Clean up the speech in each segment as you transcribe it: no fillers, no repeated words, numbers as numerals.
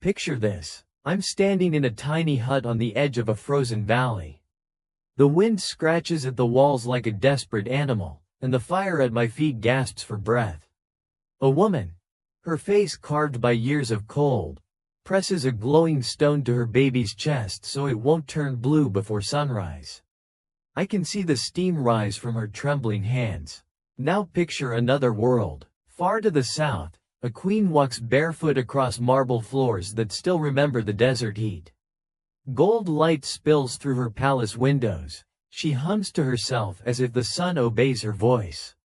Picture this. I'm standing in a tiny hut on the edge of a frozen valley. The wind scratches at the walls like a desperate animal, and the fire at my feet gasps for breath. A woman, her face carved by years of cold, presses a glowing stone to her baby's chest so it won't turn blue before sunrise. I can see the steam rise from her trembling hands. Now picture another world. Far to the south, a queen walks barefoot across marble floors that still remember the desert heat. Gold light spills through her palace windows. She hums to herself as if the sun obeys her voice.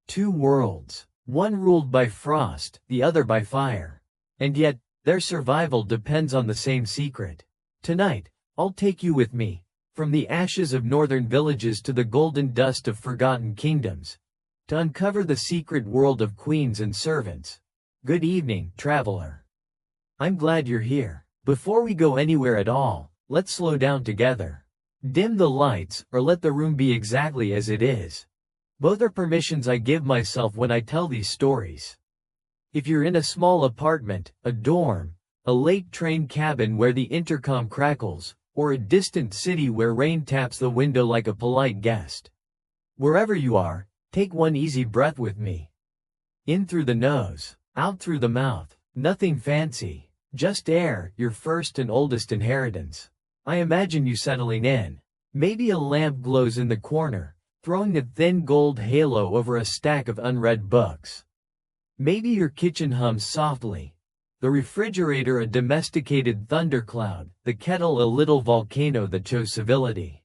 Two worlds, one ruled by frost, the other by fire. And yet, their survival depends on the same secret. Tonight, I'll take you with me, from the ashes of northern villages to the golden dust of forgotten kingdoms, to uncover the secret world of queens and servants. Good evening, traveler. I'm glad you're here. Before we go anywhere at all, let's slow down together. Dim the lights, or let the room be exactly as it is. Both are permissions I give myself when I tell these stories. If you're in a small apartment, a dorm, a late train cabin where the intercom crackles, or a distant city where rain taps the window like a polite guest. Wherever you are, take one easy breath with me. In through the nose, out through the mouth. Nothing fancy, just air, your first and oldest inheritance. I imagine you settling in. Maybe a lamp glows in the corner, throwing a thin gold halo over a stack of unread books. Maybe your kitchen hums softly, the refrigerator a domesticated thundercloud, the kettle a little volcano that shows civility.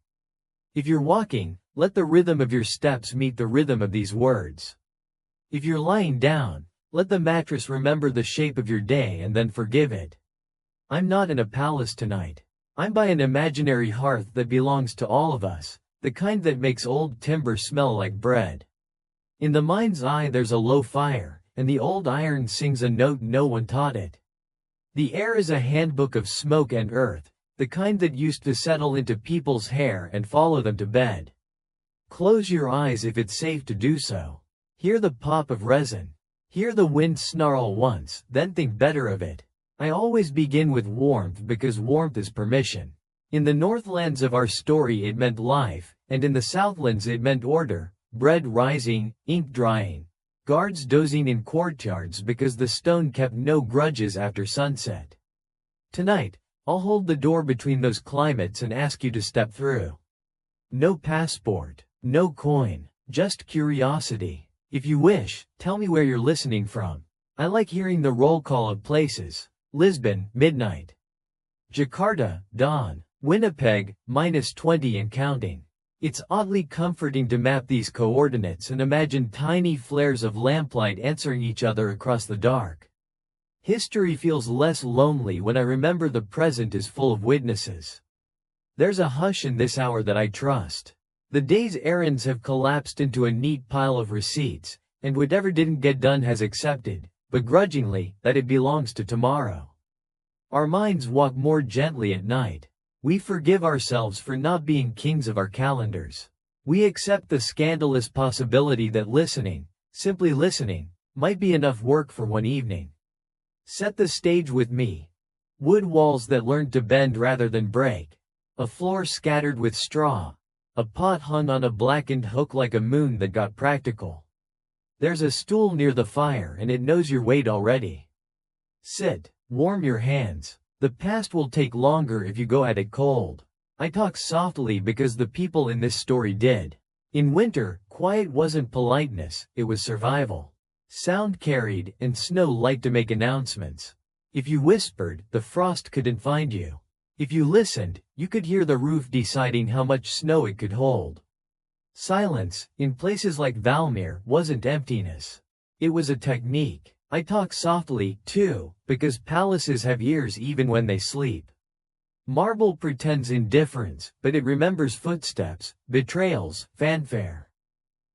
If you're walking, let the rhythm of your steps meet the rhythm of these words. If you're lying down, let the mattress remember the shape of your day and then forgive it. I'm not in a palace tonight. I'm by an imaginary hearth that belongs to all of us, the kind that makes old timber smell like bread. In the mind's eye there's a low fire, and the old iron sings a note no one taught it. The air is a handbook of smoke and earth, the kind that used to settle into people's hair and follow them to bed. Close your eyes if it's safe to do so. Hear the pop of resin. Hear the wind snarl once, then think better of it. I always begin with warmth because warmth is permission. In the northlands of our story it meant life, and in the southlands it meant order, bread rising, ink drying, guards dozing in courtyards because the stone kept no grudges after sunset. Tonight, I'll hold the door between those climates and ask you to step through. No passport, no coin, just curiosity. If you wish, tell me where you're listening from. I like hearing the roll call of places. Lisbon, midnight. Jakarta, dawn. Winnipeg, -20 and counting. It's oddly comforting to map these coordinates and imagine tiny flares of lamplight answering each other across the dark. History feels less lonely when I remember the present is full of witnesses. There's a hush in this hour that I trust. The day's errands have collapsed into a neat pile of receipts, and whatever didn't get done has accepted, begrudgingly, that it belongs to tomorrow. Our minds walk more gently at night. We forgive ourselves for not being kings of our calendars. We accept the scandalous possibility that listening, simply listening, might be enough work for one evening. Set the stage with me. Wood walls that learned to bend rather than break. A floor scattered with straw. A pot hung on a blackened hook like a moon that got practical. There's a stool near the fire and it knows your weight already. Sit, warm your hands. The past will take longer if you go at it cold. I talk softly because the people in this story did. In winter, quiet wasn't politeness, it was survival. Sound carried, and snow liked to make announcements. If you whispered, the frost couldn't find you. If you listened, you could hear the roof deciding how much snow it could hold. Silence, in places like Valmere, wasn't emptiness. It was a technique. I talk softly, too, because palaces have ears even when they sleep. Marble pretends indifference, but it remembers footsteps, betrayals, fanfare.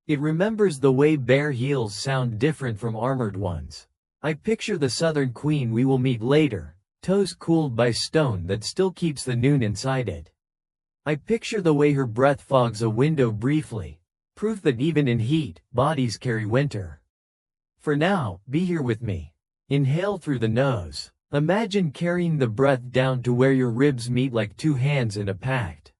It remembers the way bare heels sound different from armored ones. I picture the southern queen we will meet later, toes cooled by stone that still keeps the noon inside it. I picture the way her breath fogs a window briefly, proof that even in heat, bodies carry winter. For now, be here with me. Inhale through the nose. Imagine carrying the breath down to where your ribs meet like two hands in a pact.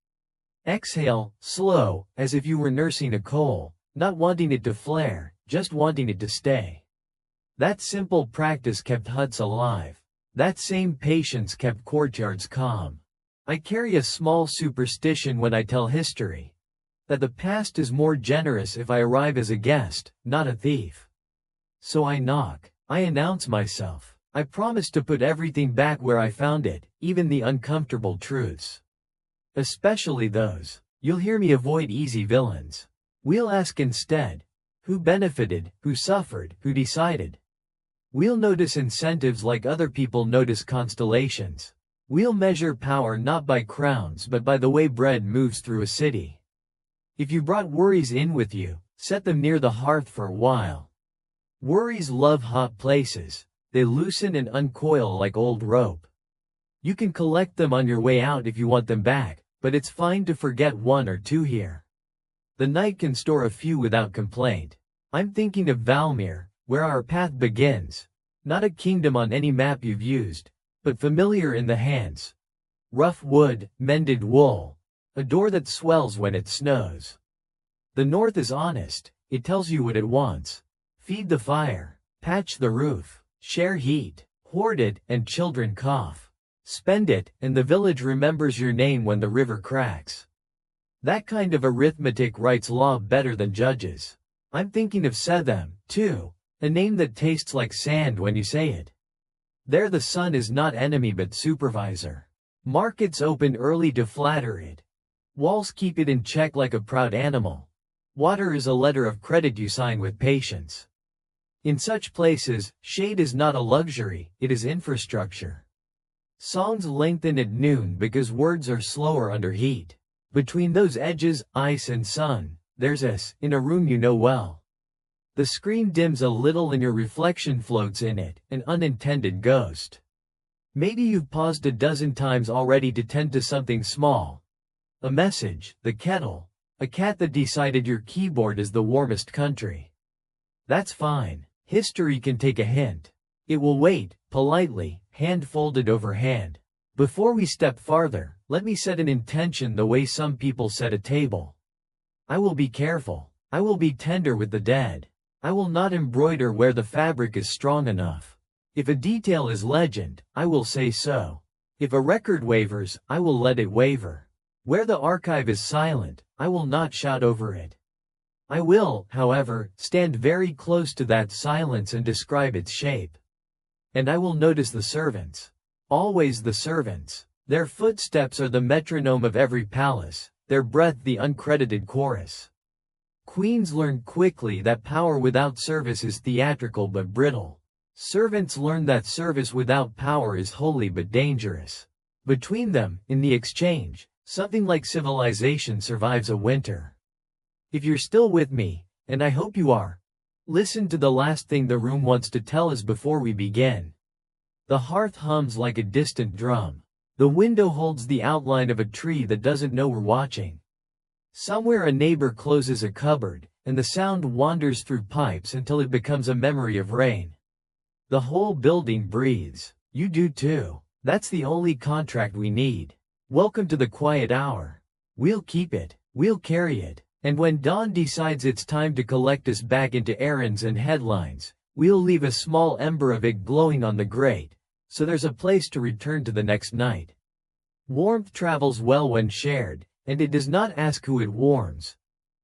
Exhale, slow, as if you were nursing a coal, not wanting it to flare, just wanting it to stay. That simple practice kept huts alive. That same patience kept courtyards calm. I carry a small superstition when I tell history. That the past is more generous if I arrive as a guest, not a thief. So I knock. I announce myself. I promise to put everything back where I found it, even the uncomfortable truths. Especially those. You'll hear me avoid easy villains. We'll ask instead, who benefited, who suffered, who decided? We'll notice incentives like other people notice constellations. We'll measure power not by crowns but by the way bread moves through a city. If you brought worries in with you, set them near the hearth for a while. Worries love hot places. They loosen and uncoil like old rope. You can collect them on your way out if you want them back, but it's fine to forget one or two here. The night can store a few without complaint. I'm thinking of Valmere, where our path begins. Not a kingdom on any map you've used, but familiar in the hands. Rough wood, mended wool. A door that swells when it snows. The north is honest. It tells you what it wants. Feed the fire. Patch the roof. Share heat, hoard it, and children cough. Spend it, and the village remembers your name when the river cracks. That kind of arithmetic writes law better than judges. I'm thinking of Saethem, too, a name that tastes like sand when you say it. There the sun is not enemy but supervisor. Markets open early to flatter it. Walls keep it in check like a proud animal. Water is a letter of credit you sign with patience. In such places, shade is not a luxury, it is infrastructure. Songs lengthen at noon because words are slower under heat. Between those edges, ice and sun, there's in a room you know well. The screen dims a little and your reflection floats in it, an unintended ghost. Maybe you've paused a dozen times already to tend to something small. A message, the kettle, a cat that decided your keyboard is the warmest country. That's fine. History can take a hint. It will wait, politely, hand folded over hand. Before we step farther, let me set an intention the way some people set a table. I will be careful. I will be tender with the dead. I will not embroider where the fabric is strong enough. If a detail is legend, I will say so. If a record wavers, I will let it waver. Where the archive is silent, I will not shout over it. I will, however, stand very close to that silence and describe its shape. And I will notice the servants. Always the servants. Their footsteps are the metronome of every palace, their breath the uncredited chorus. Queens learn quickly that power without service is theatrical but brittle. Servants learn that service without power is holy but dangerous. Between them, in the exchange, something like civilization survives a winter. If you're still with me, and I hope you are, listen to the last thing the room wants to tell us before we begin. The hearth hums like a distant drum. The window holds the outline of a tree that doesn't know we're watching. Somewhere a neighbor closes a cupboard, and the sound wanders through pipes until it becomes a memory of rain. The whole building breathes. You do too. That's the only contract we need. Welcome to the quiet hour. We'll keep it. We'll carry it. And when dawn decides it's time to collect us back into errands and headlines, we'll leave a small ember of it glowing on the grate, so there's a place to return to the next night. Warmth travels well when shared, and it does not ask who it warms.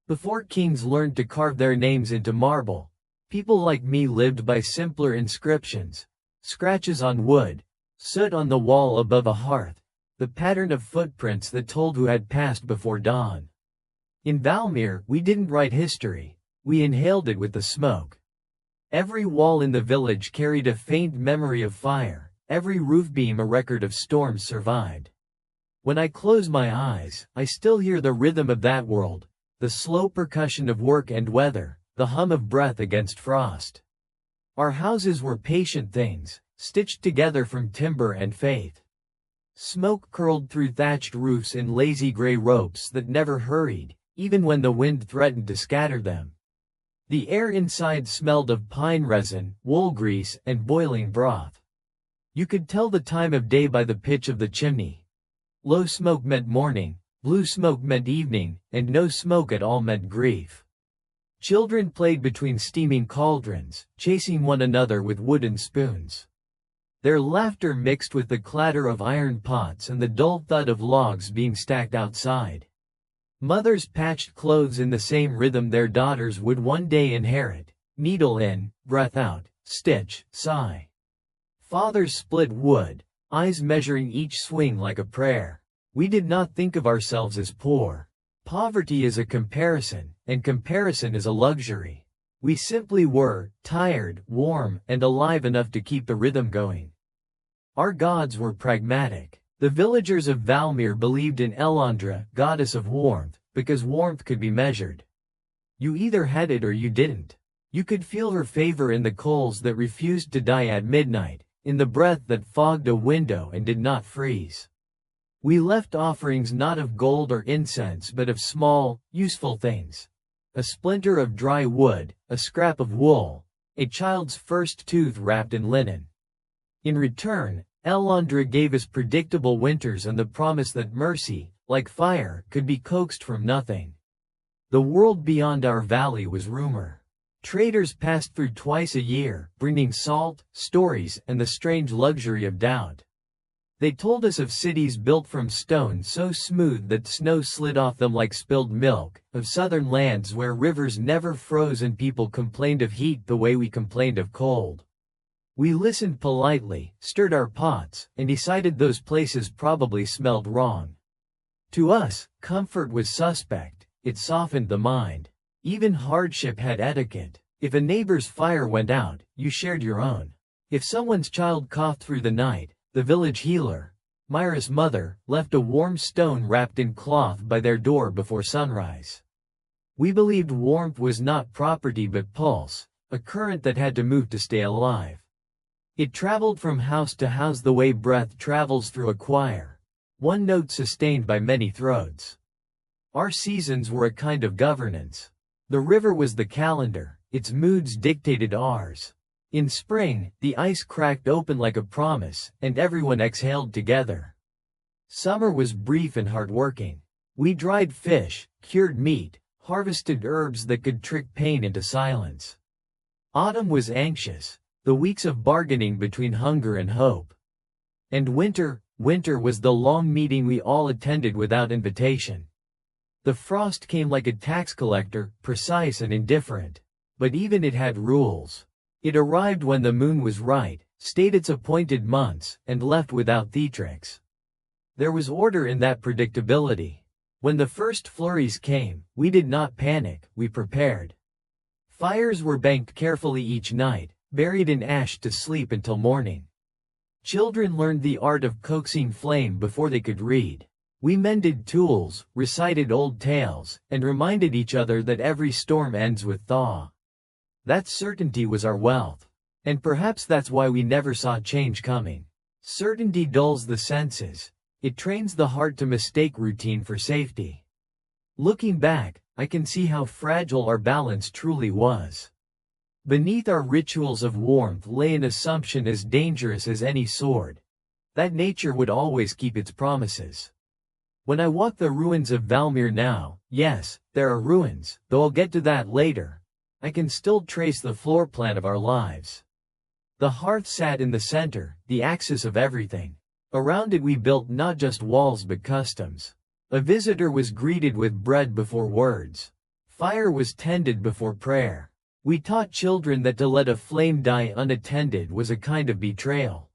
Before kings learned to carve their names into marble, people like me lived by simpler inscriptions, scratches on wood, soot on the wall above a hearth, the pattern of footprints that told who had passed before dawn. In Valmere, we didn't write history, we inhaled it with the smoke. Every wall in the village carried a faint memory of fire, every roof beam a record of storms survived. When I close my eyes, I still hear the rhythm of that world, the slow percussion of work and weather, the hum of breath against frost. Our houses were patient things, stitched together from timber and faith. Smoke curled through thatched roofs in lazy gray ropes that never hurried, even when the wind threatened to scatter them. The air inside smelled of pine resin, wool grease, and boiling broth. You could tell the time of day by the pitch of the chimney. Low smoke meant morning, blue smoke meant evening, and no smoke at all meant grief. Children played between steaming cauldrons, chasing one another with wooden spoons. Their laughter mixed with the clatter of iron pots and the dull thud of logs being stacked outside. Mothers patched clothes in the same rhythm their daughters would one day inherit: needle in, breath out, stitch, sigh. Fathers split wood, eyes measuring each swing like a prayer. We did not think of ourselves as poor. Poverty is a comparison, and comparison is a luxury. We simply were tired, warm, and alive enough to keep the rhythm going. Our gods were pragmatic. The villagers of Valmere believed in Elandra, goddess of warmth, because warmth could be measured. You either had it or you didn't. You could feel her favor in the coals that refused to die at midnight, in the breath that fogged a window and did not freeze. We left offerings not of gold or incense but of small, useful things. A splinter of dry wood, a scrap of wool, a child's first tooth wrapped in linen. In return, Elandra gave us predictable winters and the promise that mercy, like fire, could be coaxed from nothing. The world beyond our valley was rumor. Traders passed through twice a year, bringing salt, stories, and the strange luxury of doubt. They told us of cities built from stone so smooth that snow slid off them like spilled milk, of southern lands where rivers never froze and people complained of heat the way we complained of cold. We listened politely, stirred our pots, and decided those places probably smelled wrong. To us, comfort was suspect. It softened the mind. Even hardship had etiquette. If a neighbor's fire went out, you shared your own. If someone's child coughed through the night, the village healer, Mira's mother, left a warm stone wrapped in cloth by their door before sunrise. We believed warmth was not property but pulse, a current that had to move to stay alive. It traveled from house to house the way breath travels through a choir, one note sustained by many throats. Our seasons were a kind of governance. The river was the calendar, its moods dictated ours. In spring, the ice cracked open like a promise, and everyone exhaled together. Summer was brief and hard-working. We dried fish, cured meat, harvested herbs that could trick pain into silence. Autumn was anxious, the weeks of bargaining between hunger and hope. And winter was the long meeting we all attended without invitation. The frost came like a tax collector, precise and indifferent. But even it had rules. It arrived when the moon was right, stayed its appointed months, and left without theatrics. There was order in that predictability. When the first flurries came, we did not panic, we prepared. Fires were banked carefully each night, buried in ash to sleep until morning. Children learned the art of coaxing flame before they could read. We mended tools, recited old tales, and reminded each other that every storm ends with thaw. That certainty was our wealth. And perhaps that's why we never saw change coming. Certainty dulls the senses. It trains the heart to mistake routine for safety. Looking back, I can see how fragile our balance truly was. Beneath our rituals of warmth lay an assumption as dangerous as any sword. That nature would always keep its promises. When I walk the ruins of Valmere now, yes, there are ruins, though I'll get to that later, I can still trace the floor plan of our lives. The hearth sat in the center, the axis of everything. Around it we built not just walls but customs. A visitor was greeted with bread before words. Fire was tended before prayer. We taught children that to let a flame die unattended was a kind of betrayal.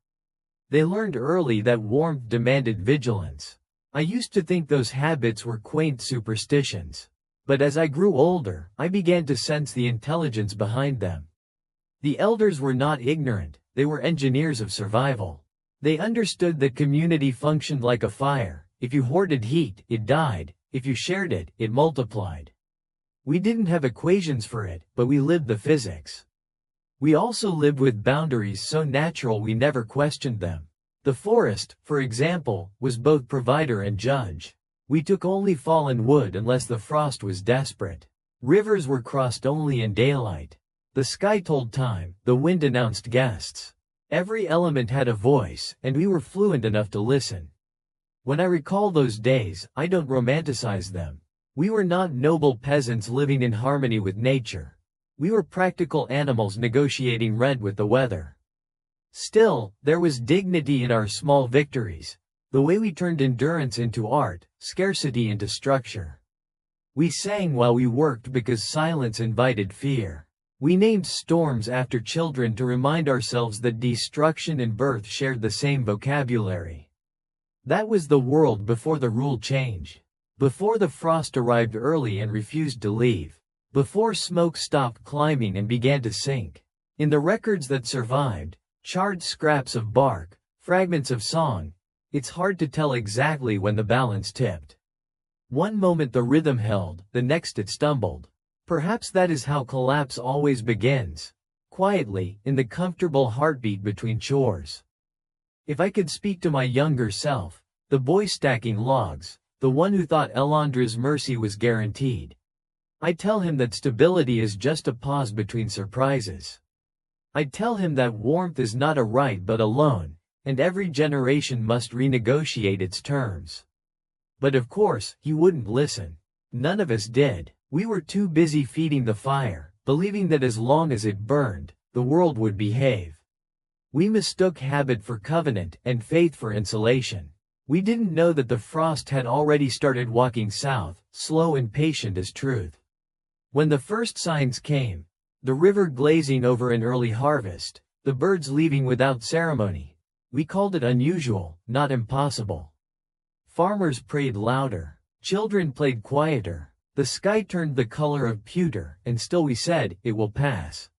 They learned early that warmth demanded vigilance. I used to think those habits were quaint superstitions. But as I grew older, I began to sense the intelligence behind them. The elders were not ignorant, they were engineers of survival. They understood that community functioned like a fire. If you hoarded heat, it died. If you shared it, it multiplied. We didn't have equations for it, but we lived the physics. We also lived with boundaries so natural we never questioned them. The forest, for example, was both provider and judge. We took only fallen wood unless the frost was desperate. Rivers were crossed only in daylight. The sky told time, the wind announced guests. Every element had a voice, and we were fluent enough to listen. When I recall those days, I don't romanticize them. We were not noble peasants living in harmony with nature. We were practical animals negotiating rent with the weather. Still, there was dignity in our small victories, the way we turned endurance into art, scarcity into structure. We sang while we worked because silence invited fear. We named storms after children to remind ourselves that destruction and birth shared the same vocabulary. That was the world before the rule change. Before the frost arrived early and refused to leave. Before smoke stopped climbing and began to sink. In the records that survived, charred scraps of bark, fragments of song, it's hard to tell exactly when the balance tipped. One moment the rhythm held, the next it stumbled. Perhaps that is how collapse always begins. Quietly, in the comfortable heartbeat between chores. If I could speak to my younger self, the boy stacking logs, the one who thought Elandra's mercy was guaranteed, I'd tell him that stability is just a pause between surprises. I'd tell him that warmth is not a right but a loan, and every generation must renegotiate its terms. But of course, he wouldn't listen. None of us did. We were too busy feeding the fire, believing that as long as it burned, the world would behave. We mistook habit for covenant and faith for insulation. We didn't know that the frost had already started walking south, slow and patient as truth. When the first signs came, the river glazing over an early harvest, the birds leaving without ceremony, we called it unusual, not impossible. Farmers prayed louder. Children played quieter. The sky turned the color of pewter, and still we said, it will pass.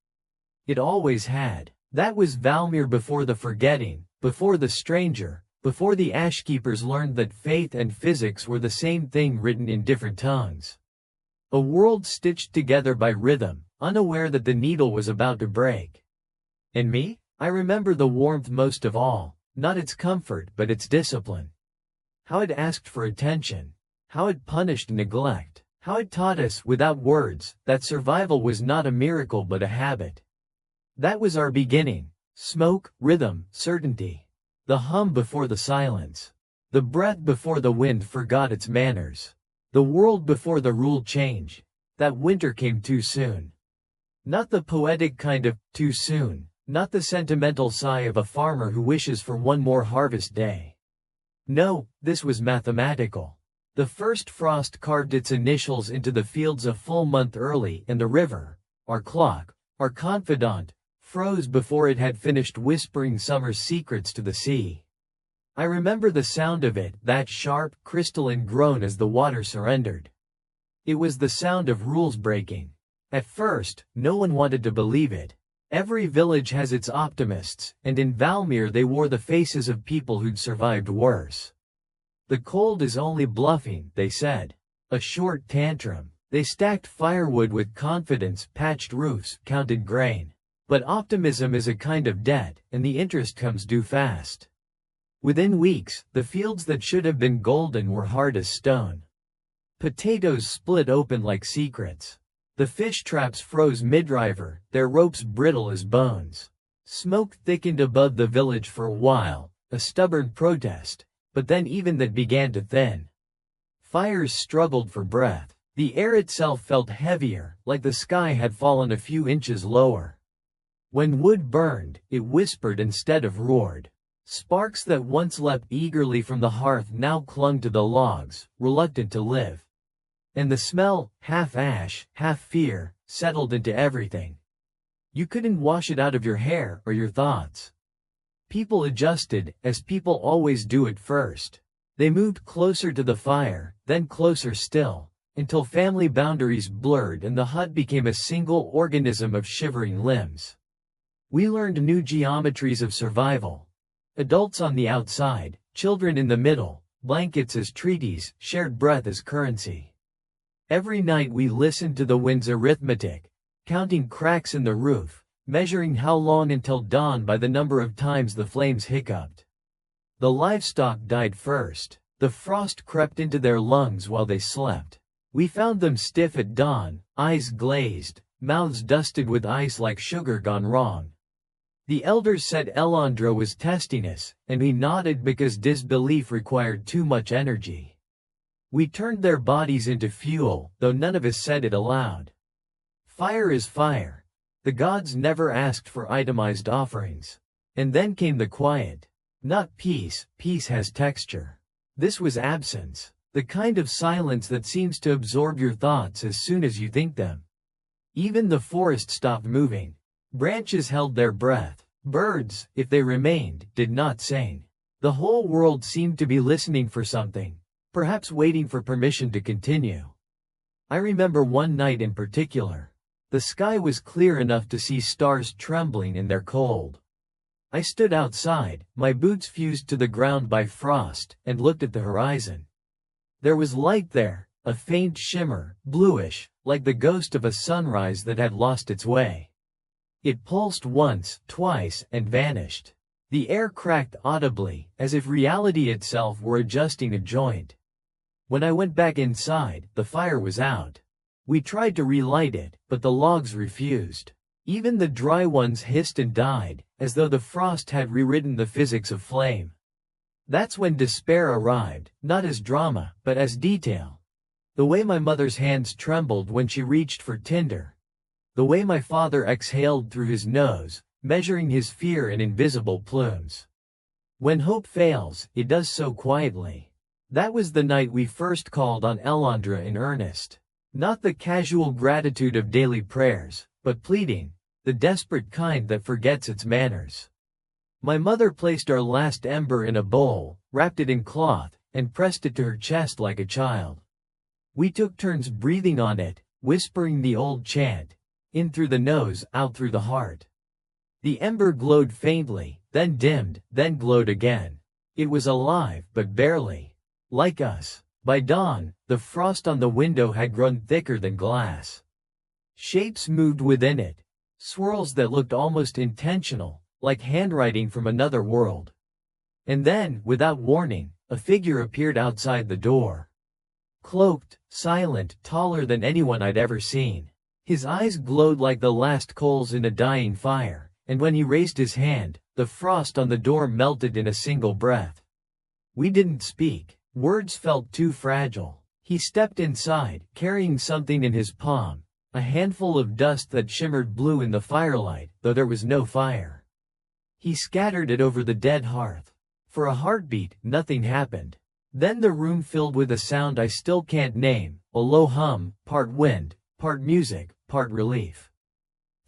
It always had. That was Valmere before the forgetting, before the stranger, before the ashkeepers learned that faith and physics were the same thing written in different tongues. A world stitched together by rhythm, unaware that the needle was about to break. And me? I remember the warmth most of all, not its comfort but its discipline. How it asked for attention. How it punished neglect. How it taught us, without words, that survival was not a miracle but a habit. That was our beginning. Smoke, rhythm, certainty. The hum before the silence. The breath before the wind forgot its manners. The world before the rule change. That winter came too soon. Not the poetic kind of too soon, not the sentimental sigh of a farmer who wishes for one more harvest day. No, this was mathematical. The first frost carved its initials into the fields a full month early, and the river, our clock, our confidant, froze before it had finished whispering summer's secrets to the sea. I remember the sound of it, that sharp, crystalline groan as the water surrendered. It was the sound of rules breaking. At first, no one wanted to believe it. Every village has its optimists, and in Valmere they wore the faces of people who'd survived worse. The cold is only bluffing, they said. A short tantrum. They stacked firewood with confidence, patched roofs, counted grain. But optimism is a kind of debt, and the interest comes due fast. Within weeks, the fields that should have been golden were hard as stone. Potatoes split open like secrets. The fish traps froze mid-river, their ropes brittle as bones. Smoke thickened above the village for a while, a stubborn protest. But then even that began to thin. Fires struggled for breath. The air itself felt heavier, like the sky had fallen a few inches lower. When wood burned, it whispered instead of roared. Sparks that once leapt eagerly from the hearth now clung to the logs, reluctant to live. And the smell, half ash, half fear, settled into everything. You couldn't wash it out of your hair or your thoughts. People adjusted, as people always do at first. They moved closer to the fire, then closer still, until family boundaries blurred and the hut became a single organism of shivering limbs. We learned new geometries of survival. Adults on the outside, children in the middle, blankets as treaties, shared breath as currency. Every night we listened to the wind's arithmetic, counting cracks in the roof, measuring how long until dawn by the number of times the flames hiccuped. The livestock died first. The frost crept into their lungs while they slept. We found them stiff at dawn, eyes glazed, mouths dusted with ice like sugar gone wrong. The elders said Elandra was testing us, and we nodded because disbelief required too much energy. We turned their bodies into fuel, though none of us said it aloud. Fire is fire. The gods never asked for itemized offerings. And then came the quiet. Not peace, peace has texture. This was absence, the kind of silence that seems to absorb your thoughts as soon as you think them. Even the forest stopped moving. Branches held their breath. Birds, if they remained, did not sing. The whole world seemed to be listening for something, perhaps waiting for permission to continue. I remember one night in particular. The sky was clear enough to see stars trembling in their cold. I stood outside, my boots fused to the ground by frost, and looked at the horizon. There was light there, a faint shimmer, bluish, like the ghost of a sunrise that had lost its way. It pulsed once, twice, and vanished. The air cracked audibly, as if reality itself were adjusting a joint. When I went back inside, the fire was out. We tried to relight it, but the logs refused. Even the dry ones hissed and died, as though the frost had rewritten the physics of flame. That's when despair arrived, not as drama, but as detail. The way my mother's hands trembled when she reached for tinder. The way my father exhaled through his nose, measuring his fear in invisible plumes. When hope fails, it does so quietly. That was the night we first called on Elandra in earnest. Not the casual gratitude of daily prayers, but pleading, the desperate kind that forgets its manners. My mother placed our last ember in a bowl, wrapped it in cloth, and pressed it to her chest like a child. We took turns breathing on it, whispering the old chant, in through the nose, out through the heart. The ember glowed faintly, then dimmed, then glowed again. It was alive, but barely. Like us. By dawn, the frost on the window had grown thicker than glass. Shapes moved within it, swirls that looked almost intentional, like handwriting from another world. And then, without warning, a figure appeared outside the door. Cloaked, silent, taller than anyone I'd ever seen. His eyes glowed like the last coals in a dying fire, and when he raised his hand, the frost on the door melted in a single breath. We didn't speak. Words felt too fragile. He stepped inside, carrying something in his palm, a handful of dust that shimmered blue in the firelight, though there was no fire. He scattered it over the dead hearth. For a heartbeat, nothing happened. Then the room filled with a sound I still can't name, a low hum, part wind, part music, part relief.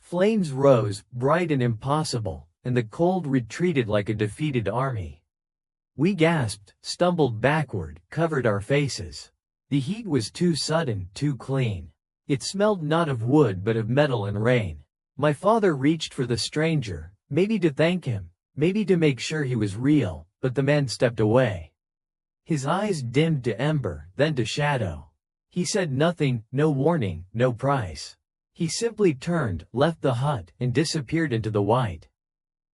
Flames rose, bright and impossible, and the cold retreated like a defeated army. We gasped, stumbled backward, covered our faces. The heat was too sudden, too clean. It smelled not of wood but of metal and rain. My father reached for the stranger, maybe to thank him, maybe to make sure he was real, but the man stepped away. His eyes dimmed to ember, then to shadow. He said nothing, no warning, no price. He simply turned, left the hut, and disappeared into the white.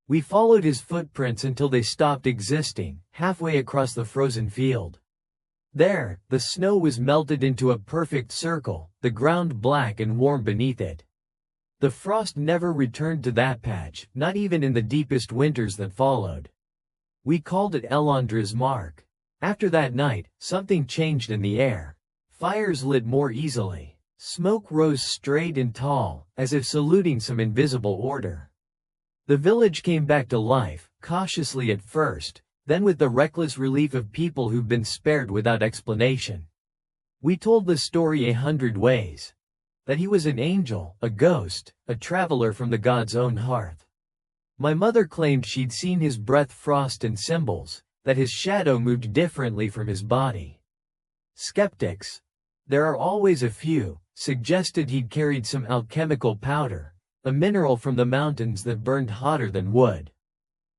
We followed his footprints until they stopped existing, halfway across the frozen field. There, the snow was melted into a perfect circle, the ground black and warm beneath it. The frost never returned to that patch, not even in the deepest winters that followed. We called it Elandra's mark. After that night, something changed in the air. Fires lit more easily. Smoke rose straight and tall, as if saluting some invisible order. The village came back to life, cautiously at first, then with the reckless relief of people who've been spared without explanation. We told the story 100 ways. That he was an angel, a ghost, a traveler from the god's own hearth. My mother claimed she'd seen his breath frost and symbols, that his shadow moved differently from his body. Skeptics, there are always a few, suggested he'd carried some alchemical powder, a mineral from the mountains that burned hotter than wood.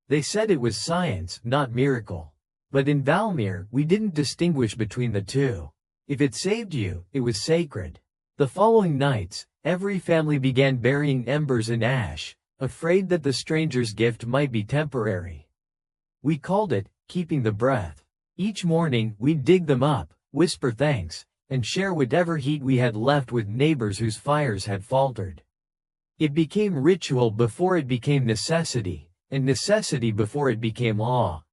They said it was science, not miracle. But in Valmere, we didn't distinguish between the two. If it saved you, it was sacred. The following nights, every family began burying embers in ash, afraid that the stranger's gift might be temporary. We called it, keeping the breath. Each morning, we'd dig them up, whisper thanks, and share whatever heat we had left with neighbors whose fires had faltered. It became ritual before it became necessity, and necessity before it became law.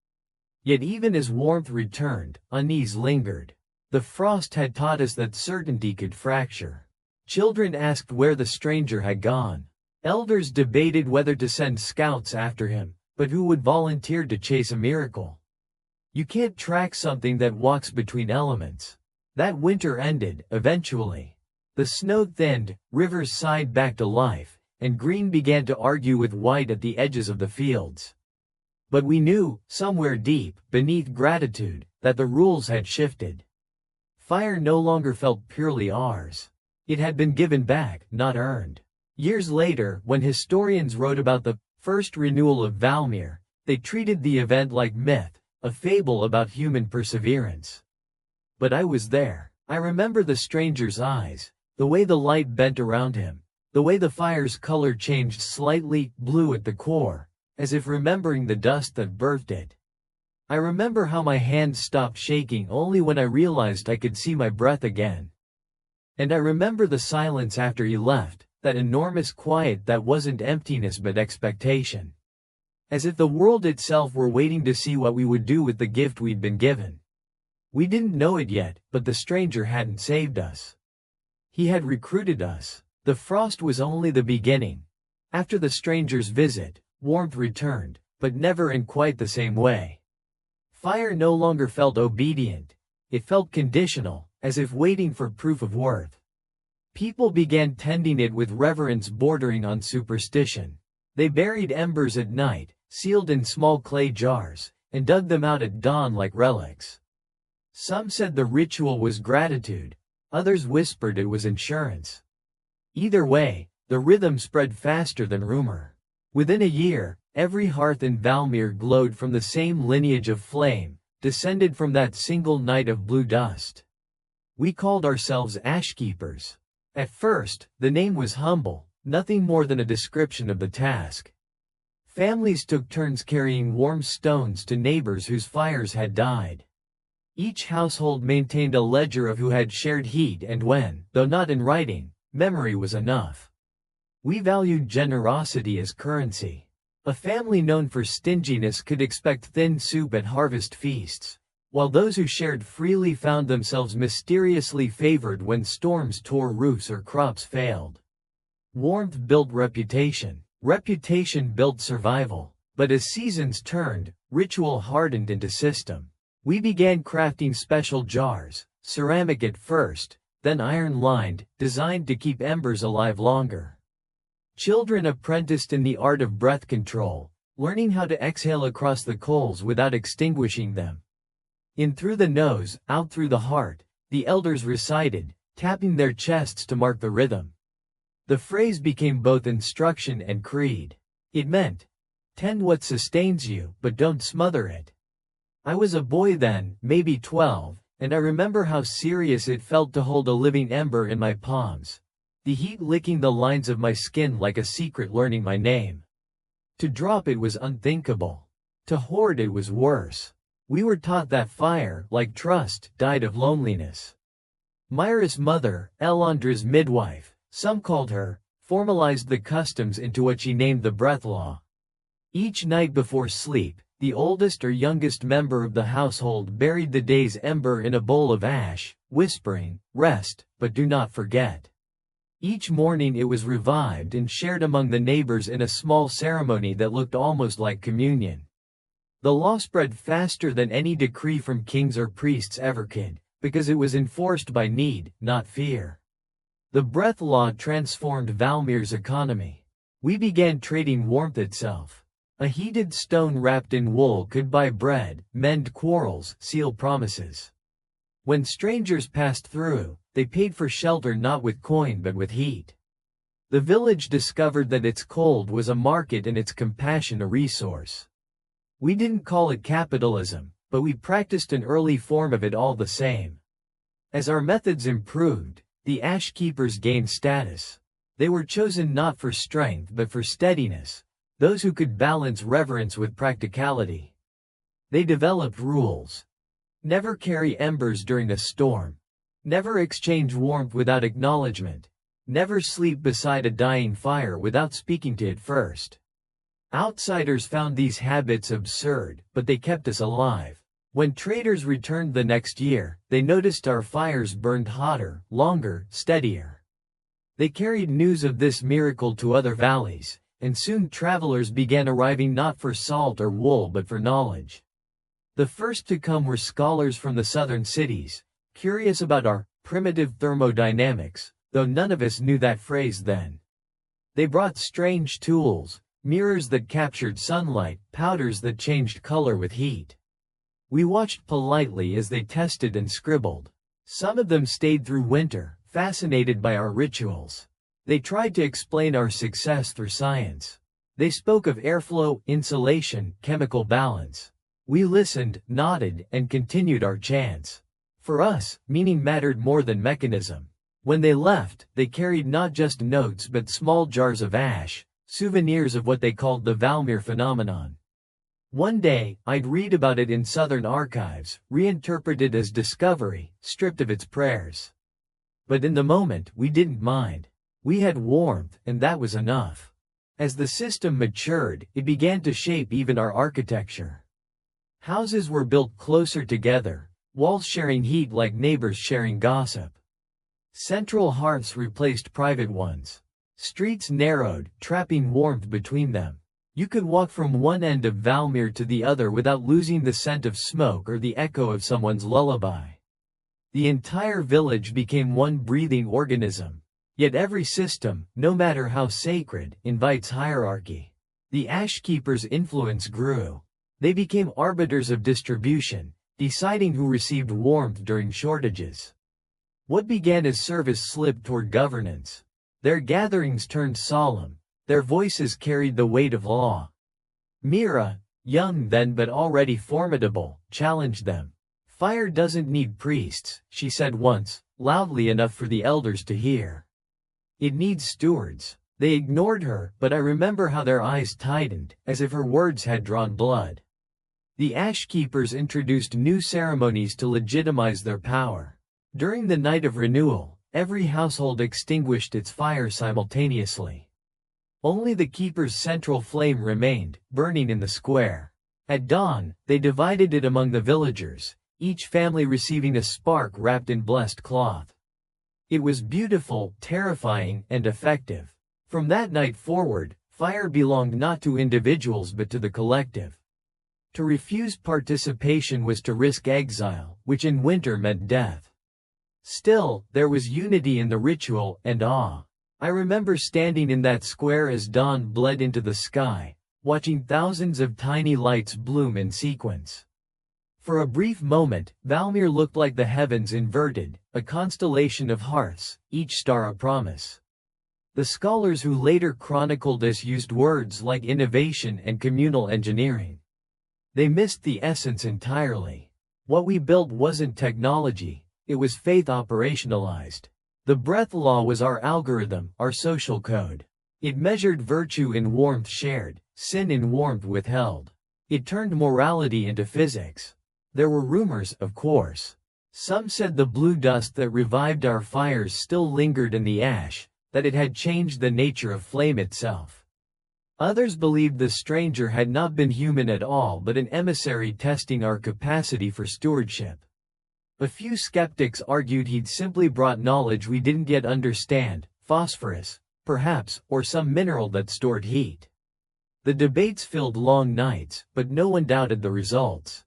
Yet even as warmth returned, unease lingered. The frost had taught us that certainty could fracture. Children asked where the stranger had gone. Elders debated whether to send scouts after him, but who would volunteer to chase a miracle? You can't track something that walks between elements. That winter ended, eventually. The snow thinned, rivers sighed back to life, and green began to argue with white at the edges of the fields. But we knew, somewhere deep, beneath gratitude, that the rules had shifted. Fire no longer felt purely ours. It had been given back, not earned. Years later, when historians wrote about the first renewal of Valmere, they treated the event like myth, a fable about human perseverance. But I was there. I remember the stranger's eyes, the way the light bent around him, the way the fire's color changed slightly, blue at the core, as if remembering the dust that birthed it. I remember how my hands stopped shaking only when I realized I could see my breath again. And I remember the silence after he left, that enormous quiet that wasn't emptiness but expectation. As if the world itself were waiting to see what we would do with the gift we'd been given. We didn't know it yet, but the stranger hadn't saved us. He had recruited us. The frost was only the beginning. After the stranger's visit, warmth returned, but never in quite the same way. Fire no longer felt obedient. It felt conditional, as if waiting for proof of worth. People began tending it with reverence bordering on superstition. They buried embers at night, sealed in small clay jars, and dug them out at dawn like relics. Some said the ritual was gratitude, others whispered it was insurance. Either way, the rhythm spread faster than rumor. Within a year, every hearth in Valmere glowed from the same lineage of flame, descended from that single night of blue dust. We called ourselves ashkeepers. At first, the name was humble, nothing more than a description of the task. Families took turns carrying warm stones to neighbors whose fires had died. Each household maintained a ledger of who had shared heat and when, though not in writing, memory was enough. We valued generosity as currency. A family known for stinginess could expect thin soup at harvest feasts, while those who shared freely found themselves mysteriously favored when storms tore roofs or crops failed. Warmth built reputation. Reputation built survival. But as seasons turned, ritual hardened into system. We began crafting special jars, ceramic at first, then iron-lined, designed to keep embers alive longer. Children apprenticed in the art of breath control, learning how to exhale across the coals without extinguishing them. In through the nose, out through the heart, the elders recited, tapping their chests to mark the rhythm. The phrase became both instruction and creed. It meant, tend what sustains you, but don't smother it. I was a boy then, maybe 12, and I remember how serious it felt to hold a living ember in my palms. The heat licking the lines of my skin like a secret learning my name. To drop it was unthinkable. To hoard it was worse. We were taught that fire, like trust, died of loneliness. Mira's mother, Elandra's midwife, some called her, formalized the customs into what she named the breath law. Each night before sleep, the oldest or youngest member of the household buried the day's ember in a bowl of ash, whispering, "Rest, but do not forget." Each morning it was revived and shared among the neighbors in a small ceremony that looked almost like communion. The law spread faster than any decree from kings or priests ever could, because it was enforced by need, not fear. The breath law transformed Valmere's economy. We began trading warmth itself. A heated stone wrapped in wool could buy bread, mend quarrels, seal promises. When strangers passed through, they paid for shelter not with coin but with heat. The village discovered that its cold was a market and its compassion a resource. We didn't call it capitalism, but we practiced an early form of it all the same. As our methods improved, the ashkeepers gained status. They were chosen not for strength but for steadiness, those who could balance reverence with practicality. They developed rules. Never carry embers during a storm. Never exchange warmth without acknowledgement. Never sleep beside a dying fire without speaking to it first. Outsiders found these habits absurd, but they kept us alive. When traders returned the next year, they noticed our fires burned hotter, longer, steadier. They carried news of this miracle to other valleys, and soon travelers began arriving not for salt or wool but for knowledge. The first to come were scholars from the southern cities, curious about our primitive thermodynamics, though none of us knew that phrase then. They brought strange tools, mirrors that captured sunlight, powders that changed color with heat. We watched politely as they tested and scribbled. Some of them stayed through winter, fascinated by our rituals. They tried to explain our success through science. They spoke of airflow, insulation, chemical balance. We listened, nodded, and continued our chants. For us, meaning mattered more than mechanism. When they left, they carried not just notes but small jars of ash, souvenirs of what they called the Valmere phenomenon. One day, I'd read about it in Southern archives, reinterpreted as discovery, stripped of its prayers. But in the moment, we didn't mind. We had warmth, and that was enough. As the system matured, it began to shape even our architecture. Houses were built closer together, walls sharing heat like neighbors sharing gossip. Central hearths replaced private ones. Streets narrowed, trapping warmth between them. You could walk from one end of Valmere to the other without losing the scent of smoke or the echo of someone's lullaby. The entire village became one breathing organism. Yet every system, no matter how sacred, invites hierarchy. The ashkeepers' influence grew. They became arbiters of distribution, deciding who received warmth during shortages. What began as service slipped toward governance. Their gatherings turned solemn. Their voices carried the weight of law. Mira, young then but already formidable, challenged them. "Fire doesn't need priests," she said once, loudly enough for the elders to hear. "It needs stewards." They ignored her, but I remember how their eyes tightened, as if her words had drawn blood. The ashkeepers introduced new ceremonies to legitimize their power. During the night of renewal, every household extinguished its fire simultaneously. Only the keeper's central flame remained, burning in the square. At dawn, they divided it among the villagers, each family receiving a spark wrapped in blessed cloth. It was beautiful, terrifying, and effective. From that night forward, fire belonged not to individuals but to the collective. To refuse participation was to risk exile, which in winter meant death. Still, there was unity in the ritual, and awe. I remember standing in that square as dawn bled into the sky, watching thousands of tiny lights bloom in sequence. For a brief moment, Valmere looked like the heavens inverted, a constellation of hearths, each star a promise. The scholars who later chronicled us used words like innovation and communal engineering. They missed the essence entirely. What we built wasn't technology, it was faith operationalized. The breath law was our algorithm, our social code. It measured virtue in warmth shared, sin in warmth withheld. It turned morality into physics. There were rumors, of course. Some said the blue dust that revived our fires still lingered in the ash, that it had changed the nature of flame itself. Others believed the stranger had not been human at all but an emissary testing our capacity for stewardship. A few skeptics argued he'd simply brought knowledge we didn't yet understand, phosphorus, perhaps, or some mineral that stored heat. The debates filled long nights, but no one doubted the results.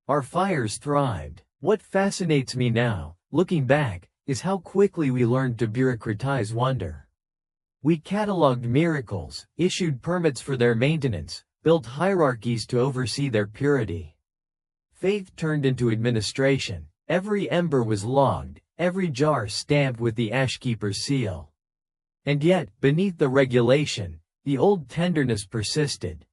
Our fires thrived. What fascinates me now, looking back, is how quickly we learned to bureaucratize wonder. We cataloged miracles, issued permits for their maintenance, built hierarchies to oversee their purity. Faith turned into administration. Every ember was logged, every jar stamped with the ashkeeper's seal. And yet, beneath the regulation, the old tenderness persisted.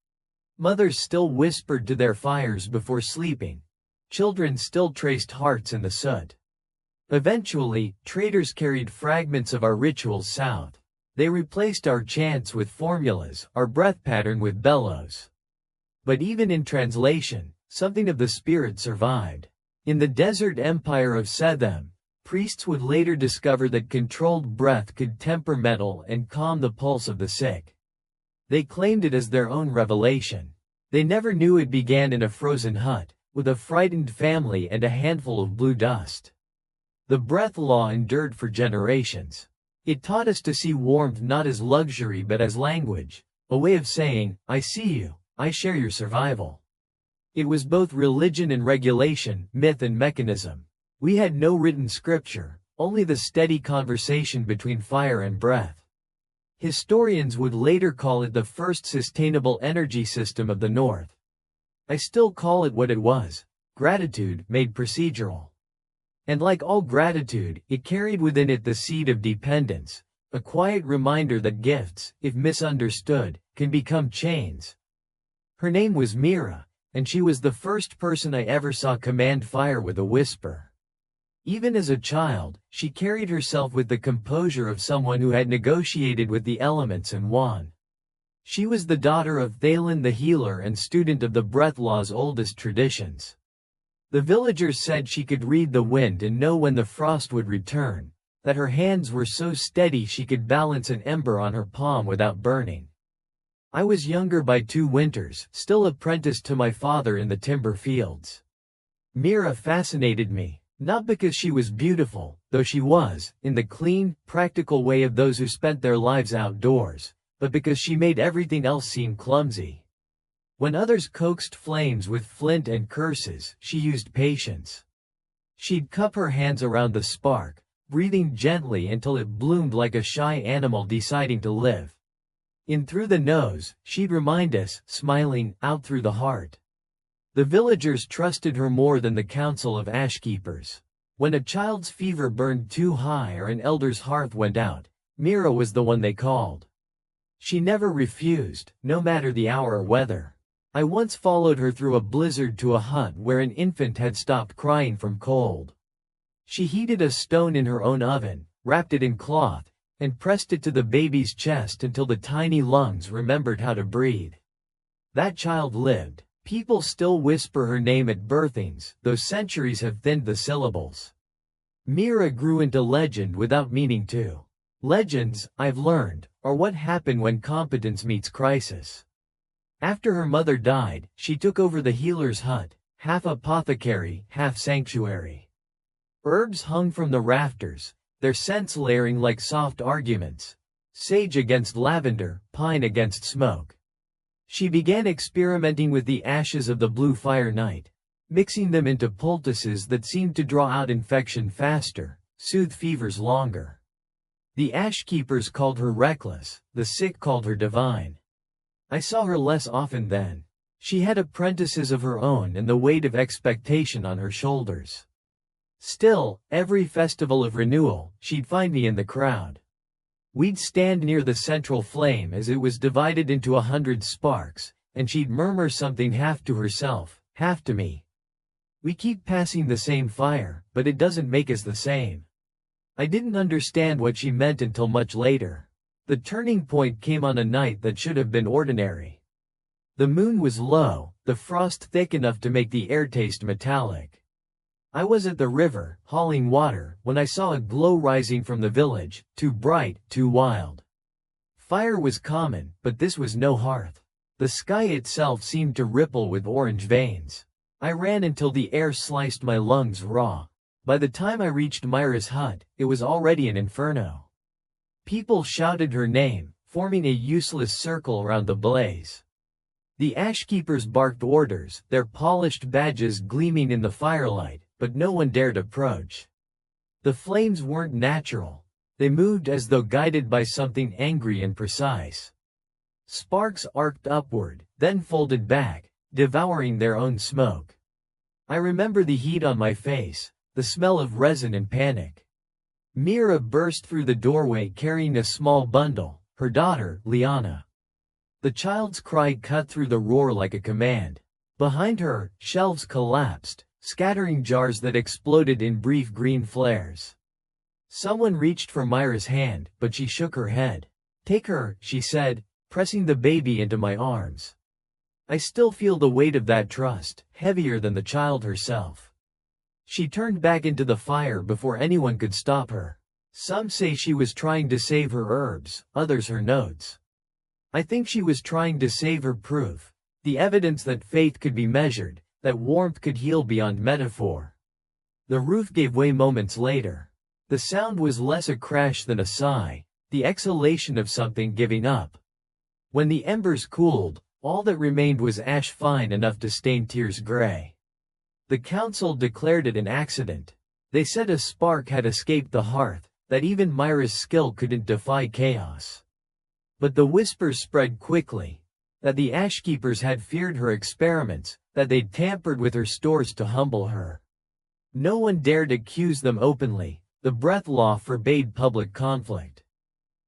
Mothers still whispered to their fires before sleeping. Children still traced hearts in the soot. Eventually, traders carried fragments of our rituals south. They replaced our chants with formulas, our breath pattern with bellows. But even in translation, something of the spirit survived. In the desert empire of Saethem, Priests would later discover that controlled breath could temper metal and calm the pulse of the sick. They claimed it as their own revelation. They never knew it began in a frozen hut, with a frightened family and a handful of blue dust. The breath law endured for generations. It taught us to see warmth not as luxury but as language, a way of saying, I see you, I share your survival. It was both religion and regulation, myth and mechanism. We had no written scripture, only the steady conversation between fire and breath. Historians would later call it the first sustainable energy system of the North. I still call it what it was: gratitude made procedural. And like all gratitude, it carried within it the seed of dependence, a quiet reminder that gifts, if misunderstood, can become chains. Her name was Mira, and she was the first person I ever saw command fire with a whisper. Even as a child, she carried herself with the composure of someone who had negotiated with the elements and won. She was the daughter of Thalen the healer and student of the breath law's oldest traditions. The villagers said she could read the wind and know when the frost would return, that her hands were so steady she could balance an ember on her palm without burning. I was younger by 2 winters, still apprenticed to my father in the timber fields. Mira fascinated me. Not because she was beautiful, though she was, in the clean, practical way of those who spent their lives outdoors, but because she made everything else seem clumsy. When others coaxed flames with flint and curses, she used patience. She'd cup her hands around the spark, breathing gently until it bloomed like a shy animal deciding to live. In through the nose, she'd remind us, smiling, out through the heart. The villagers trusted her more than the council of ashkeepers. When a child's fever burned too high or an elder's hearth went out, Mira was the one they called. She never refused, no matter the hour or weather. I once followed her through a blizzard to a hut where an infant had stopped crying from cold. She heated a stone in her own oven, wrapped it in cloth, and pressed it to the baby's chest until the tiny lungs remembered how to breathe. That child lived. People still whisper her name at birthings, though centuries have thinned the syllables. Mira grew into legend without meaning to. Legends, I've learned, are what happen when competence meets crisis. After her mother died, she took over the healer's hut, half apothecary, half sanctuary. Herbs hung from the rafters, their scents layering like soft arguments. Sage against lavender, pine against smoke. She began experimenting with the ashes of the blue fire night, mixing them into poultices that seemed to draw out infection faster, soothe fevers longer. The ashkeepers called her reckless, the sick called her divine. I saw her less often then. She had apprentices of her own and the weight of expectation on her shoulders. Still, every festival of renewal, she'd find me in the crowd. We'd stand near the central flame as it was divided into 100 sparks, and she'd murmur something half to herself, half to me. We keep passing the same fire, but it doesn't make us the same. I didn't understand what she meant until much later. The turning point came on a night that should have been ordinary. The moon was low, the frost thick enough to make the air taste metallic. I was at the river, hauling water, when I saw a glow rising from the village, too bright, too wild. Fire was common, but this was no hearth. The sky itself seemed to ripple with orange veins. I ran until the air sliced my lungs raw. By the time I reached Mira's hut, it was already an inferno. People shouted her name, forming a useless circle around the blaze. The ashkeepers barked orders, their polished badges gleaming in the firelight, but no one dared approach. The flames weren't natural. They moved as though guided by something angry and precise. Sparks arced upward, then folded back, devouring their own smoke. I remember the heat on my face, the smell of resin and panic. Mira burst through the doorway carrying a small bundle, her daughter, Liana. The child's cry cut through the roar like a command. Behind her, shelves collapsed, scattering jars that exploded in brief green flares. Someone reached for Mira's hand, but she shook her head. "Take her," she said, pressing the baby into my arms. I still feel the weight of that trust, heavier than the child herself. She turned back into the fire before anyone could stop her. Some say she was trying to save her herbs, others her notes. I think she was trying to save her proof. The evidence that faith could be measured, that warmth could heal beyond metaphor. The roof gave way moments later. The sound was less a crash than a sigh, the exhalation of something giving up. When the embers cooled, all that remained was ash fine enough to stain tears gray. The council declared it an accident. They said a spark had escaped the hearth, that even Mira's skill couldn't defy chaos. But the whispers spread quickly, that the ashkeepers had feared her experiments, that they'd tampered with her stores to humble her. No one dared accuse them openly, the breath law forbade public conflict.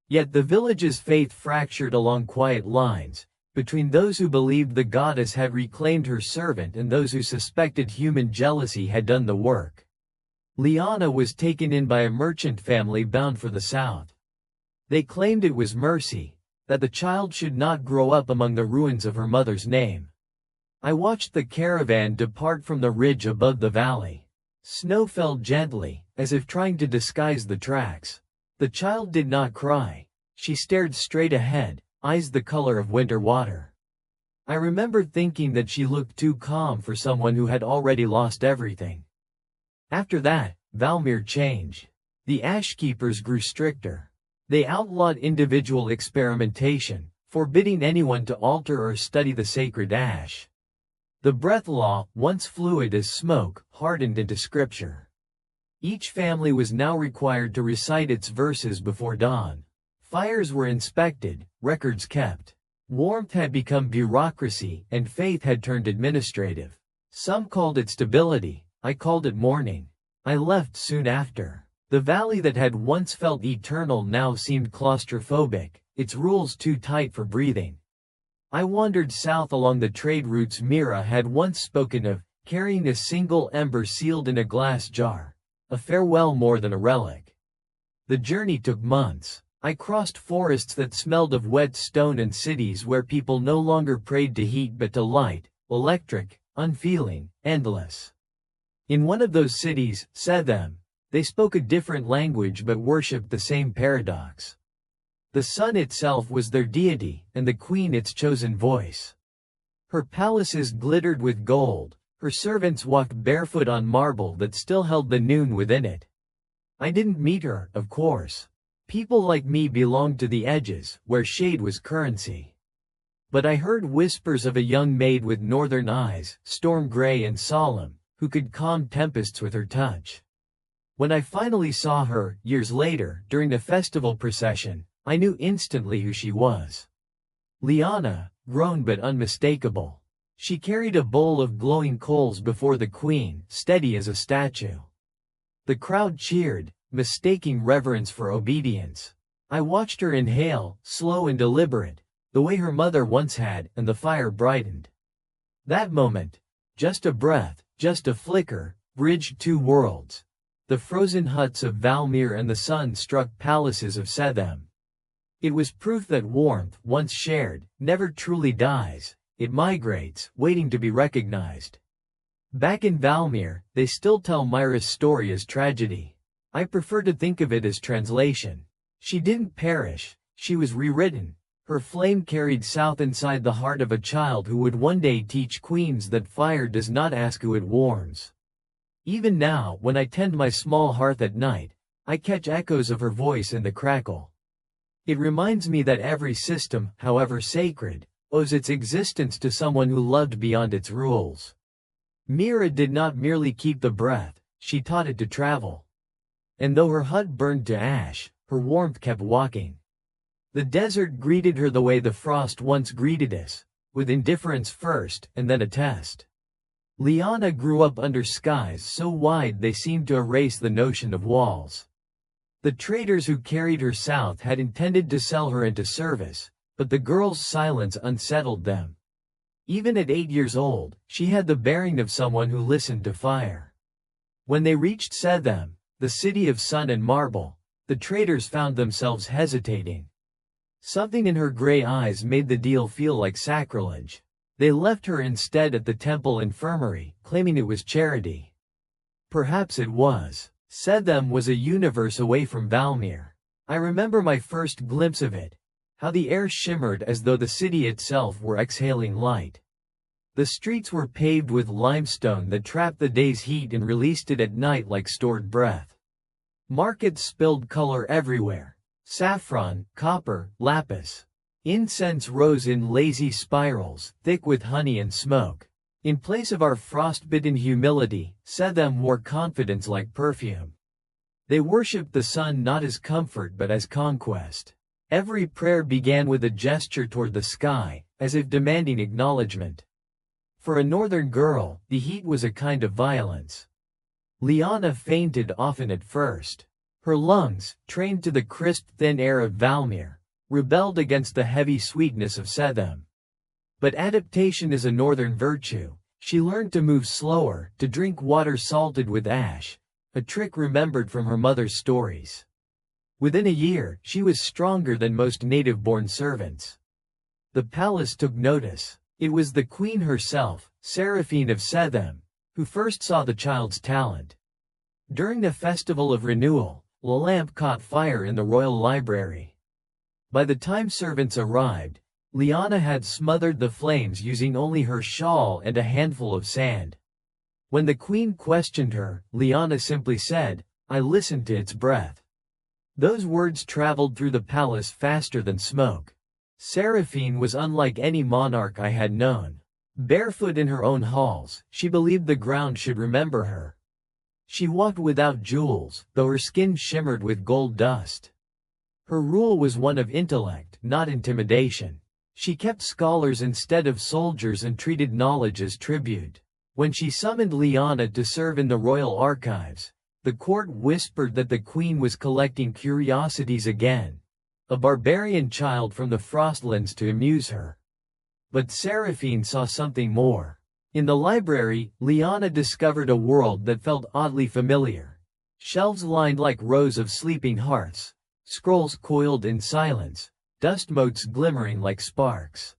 Yet the village's faith fractured along quiet lines, between those who believed the goddess had reclaimed her servant and those who suspected human jealousy had done the work. Liana was taken in by a merchant family bound for the south. They claimed it was mercy, that the child should not grow up among the ruins of her mother's name. I watched the caravan depart from the ridge above the valley. Snow fell gently, as if trying to disguise the tracks. The child did not cry. She stared straight ahead, eyes the color of winter water. I remember thinking that she looked too calm for someone who had already lost everything. After that, Valmere changed. The ashkeepers grew stricter. They outlawed individual experimentation, forbidding anyone to alter or study the sacred ash. The breath law, once fluid as smoke, hardened into scripture. Each family was now required to recite its verses before dawn. Fires were inspected, records kept. Warmth had become bureaucracy, and faith had turned administrative. Some called it stability, I called it mourning. I left soon after. The valley that had once felt eternal now seemed claustrophobic, its rules too tight for breathing. I wandered south along the trade routes Mira had once spoken of, carrying a single ember sealed in a glass jar, a farewell more than a relic. The journey took months. I crossed forests that smelled of wet stone and cities where people no longer prayed to heat but to light, electric, unfeeling, endless. In one of those cities, Saethem, they spoke a different language but worshipped the same paradox. The sun itself was their deity, and the queen its chosen voice. Her palaces glittered with gold, her servants walked barefoot on marble that still held the noon within it. I didn't meet her, of course. People like me belonged to the edges, where shade was currency. But I heard whispers of a young maid with northern eyes, storm-gray and solemn, who could calm tempests with her touch. When I finally saw her, years later, during the festival procession, I knew instantly who she was. Liana, grown but unmistakable. She carried a bowl of glowing coals before the queen, steady as a statue. The crowd cheered, mistaking reverence for obedience. I watched her inhale, slow and deliberate, the way her mother once had, and the fire brightened. That moment, just a breath, just a flicker, bridged two worlds. The frozen huts of Valmere and the sun-struck palaces of Saethem. It was proof that warmth, once shared, never truly dies. It migrates, waiting to be recognized. Back in Valmere, they still tell Mira's story as tragedy. I prefer to think of it as translation. She didn't perish, she was rewritten. Her flame carried south inside the heart of a child who would one day teach queens that fire does not ask who it warms. Even now, when I tend my small hearth at night, I catch echoes of her voice in the crackle. It reminds me that every system, however sacred, owes its existence to someone who loved beyond its rules. Mira did not merely keep the breath, she taught it to travel. And though her hut burned to ash, her warmth kept walking. The desert greeted her the way the frost once greeted us, with indifference first, and then a test. Liana grew up under skies so wide they seemed to erase the notion of walls. The traders who carried her south had intended to sell her into service, but the girl's silence unsettled them. Even at 8 years old, she had the bearing of someone who listened to fire. When they reached Saethem, the city of sun and marble, the traders found themselves hesitating. Something in her gray eyes made the deal feel like sacrilege. They left her instead at the temple infirmary, claiming it was charity. Perhaps it was. Saethem was a universe away from Valmere. I remember my first glimpse of it, how the air shimmered as though the city itself were exhaling light. The streets were paved with limestone that trapped the day's heat and released it at night like stored breath. Markets spilled color everywhere: saffron, copper, lapis. Incense rose in lazy spirals, thick with honey and smoke. In place of our frostbitten humility, Saethem wore confidence like perfume. They worshipped the sun not as comfort but as conquest. Every prayer began with a gesture toward the sky, as if demanding acknowledgement. For a northern girl, the heat was a kind of violence. Liana fainted often at first. Her lungs, trained to the crisp thin air of Valmere, rebelled against the heavy sweetness of Saethem. But adaptation is a northern virtue. She learned to move slower, to drink water salted with ash, a trick remembered from her mother's stories. Within a year, she was stronger than most native-born servants. The palace took notice. It was the queen herself, Seraphine of Saethem, who first saw the child's talent. During the festival of renewal, a lamp caught fire in the royal library. By the time servants arrived, Liana had smothered the flames using only her shawl and a handful of sand. When the queen questioned her, Liana simply said, "I listened to its breath." Those words traveled through the palace faster than smoke. Seraphine was unlike any monarch I had known. Barefoot in her own halls, she believed the ground should remember her. She walked without jewels, though her skin shimmered with gold dust. Her rule was one of intellect, not intimidation. She kept scholars instead of soldiers and treated knowledge as tribute. When she summoned Liana to serve in the royal archives, the court whispered that the queen was collecting curiosities again, a barbarian child from the Frostlands to amuse her. But Seraphine saw something more. In the library, Liana discovered a world that felt oddly familiar. Shelves lined like rows of sleeping hearths, scrolls coiled in silence, dust motes glimmering like sparks.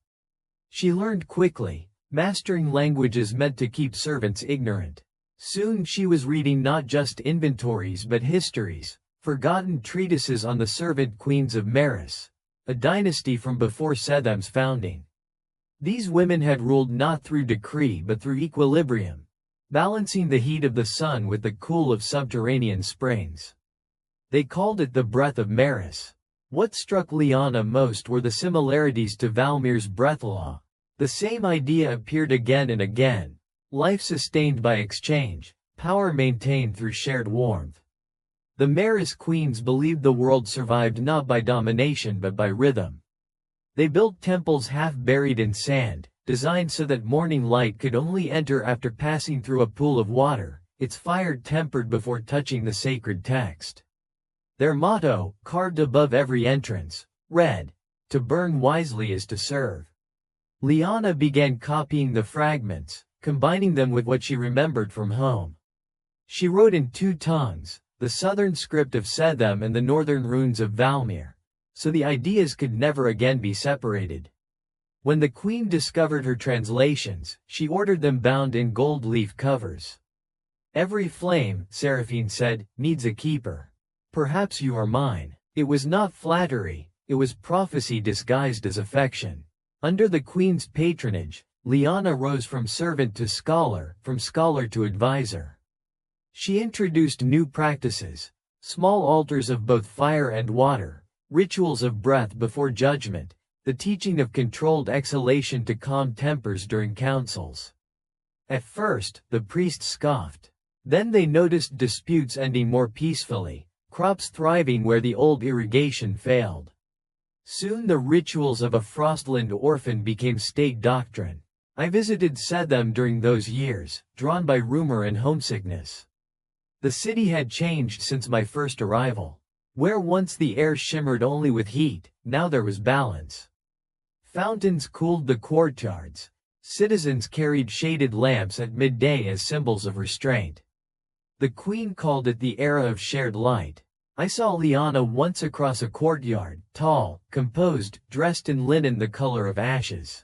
She learned quickly, mastering languages meant to keep servants ignorant. Soon she was reading not just inventories but histories, forgotten treatises on the servant queens of Maris, a dynasty from before Saethem's founding. These women had ruled not through decree but through equilibrium, balancing the heat of the sun with the cool of subterranean springs. They called it the breath of Maris. What struck Liana most were the similarities to Valmere's breath law. The same idea appeared again and again: life sustained by exchange, power maintained through shared warmth. The Maris queens believed the world survived not by domination but by rhythm. They built temples half buried in sand, designed so that morning light could only enter after passing through a pool of water, its fire tempered before touching the sacred text. Their motto, carved above every entrance, read, "To burn wisely is to serve." Liana began copying the fragments, combining them with what she remembered from home. She wrote in two tongues, the southern script of Saethem and the northern runes of Valmere, so the ideas could never again be separated. When the queen discovered her translations, she ordered them bound in gold leaf covers. "Every flame," Seraphine said, "needs a keeper. Perhaps you are mine." It was not flattery, it was prophecy disguised as affection. Under the queen's patronage, Liana rose from servant to scholar, from scholar to advisor. She introduced new practices, small altars of both fire and water, rituals of breath before judgment, the teaching of controlled exhalation to calm tempers during councils. At first, the priests scoffed. Then they noticed disputes ending more peacefully, crops thriving where the old irrigation failed. Soon the rituals of a Frostland orphan became state doctrine. I visited Saethem during those years, drawn by rumor and homesickness. The city had changed since my first arrival. Where once the air shimmered only with heat, now there was balance. Fountains cooled the courtyards. Citizens carried shaded lamps at midday as symbols of restraint. The queen called it the era of shared light. I saw Liana once across a courtyard, tall, composed, dressed in linen the color of ashes.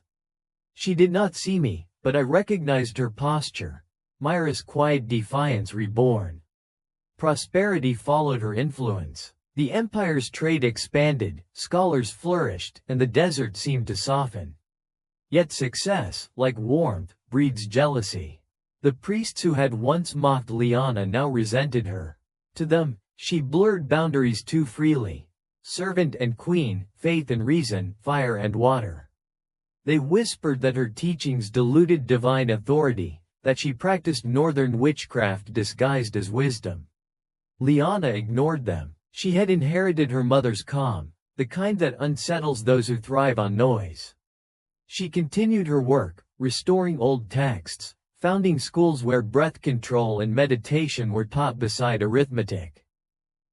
She did not see me, but I recognized her posture. Mira's quiet defiance reborn. Prosperity followed her influence. The empire's trade expanded, scholars flourished, and the desert seemed to soften. Yet success, like warmth, breeds jealousy. The priests who had once mocked Liana now resented her. To them, she blurred boundaries too freely. Servant and queen, faith and reason, fire and water. They whispered that her teachings diluted divine authority, that she practiced northern witchcraft disguised as wisdom. Liana ignored them. She had inherited her mother's calm, the kind that unsettles those who thrive on noise. She continued her work, restoring old texts, founding schools where breath control and meditation were taught beside arithmetic.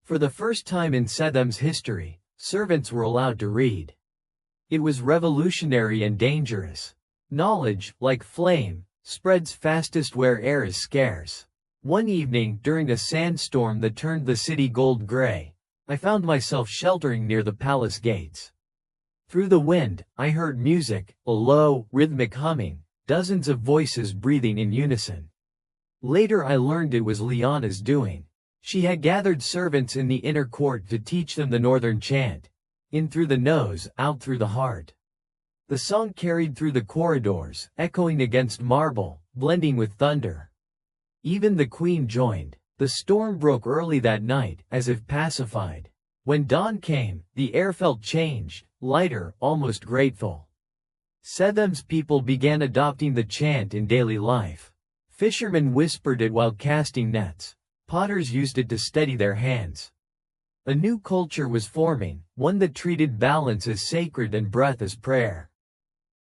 For the first time in Saethem's history, servants were allowed to read. It was revolutionary and dangerous. Knowledge, like flame, spreads fastest where air is scarce. One evening, during a sandstorm that turned the city gold gray, I found myself sheltering near the palace gates. Through the wind, I heard music, a low, rhythmic humming, dozens of voices breathing in unison. Later I learned it was Liana's doing. She had gathered servants in the inner court to teach them the northern chant. In through the nose, out through the heart. The song carried through the corridors, echoing against marble, blending with thunder. Even the queen joined. The storm broke early that night, as if pacified. When dawn came, the air felt changed, lighter, almost grateful. Saethem's people began adopting the chant in daily life. Fishermen whispered it while casting nets. Potters used it to steady their hands. A new culture was forming, one that treated balance as sacred and breath as prayer.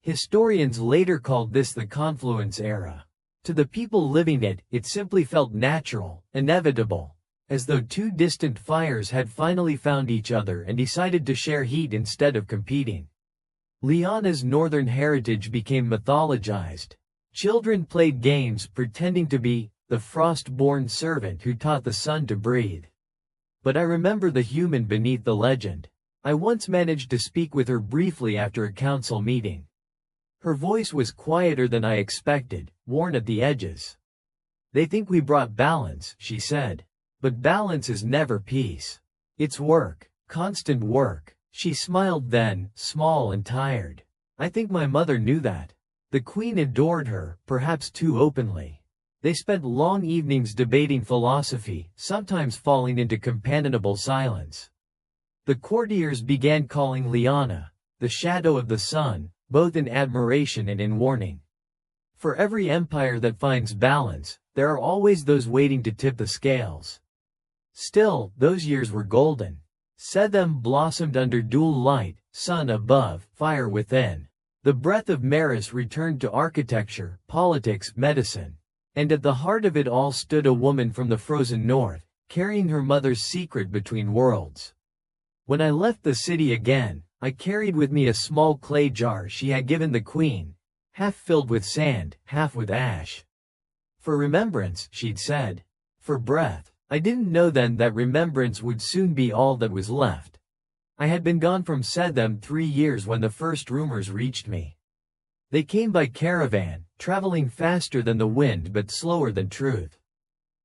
Historians later called this the confluence era. To the people living it, it simply felt natural, inevitable, as though two distant fires had finally found each other and decided to share heat instead of competing. Liana's northern heritage became mythologized. Children played games pretending to be the frost-born servant who taught the sun to breathe. But I remember the human beneath the legend. I once managed to speak with her briefly after a council meeting. Her voice was quieter than I expected, worn at the edges. "They think we brought balance," she said. "But balance is never peace. It's work, constant work." She smiled then, small and tired. I think my mother knew that. The queen adored her, perhaps too openly. They spent long evenings debating philosophy, sometimes falling into companionable silence. The courtiers began calling Liana the shadow of the sun, both in admiration and in warning. For every empire that finds balance, there are always those waiting to tip the scales. Still, those years were golden. Saethem blossomed under dual light, sun above, fire within. The breath of Maris returned to architecture, politics, medicine. And at the heart of it all stood a woman from the frozen north, carrying her mother's secret between worlds. When I left the city again, I carried with me a small clay jar she had given the queen, half filled with sand, half with ash. "For remembrance," she'd said. "For breath." I didn't know then that remembrance would soon be all that was left. I had been gone from Saethem 3 years when the first rumors reached me. They came by caravan, traveling faster than the wind but slower than truth.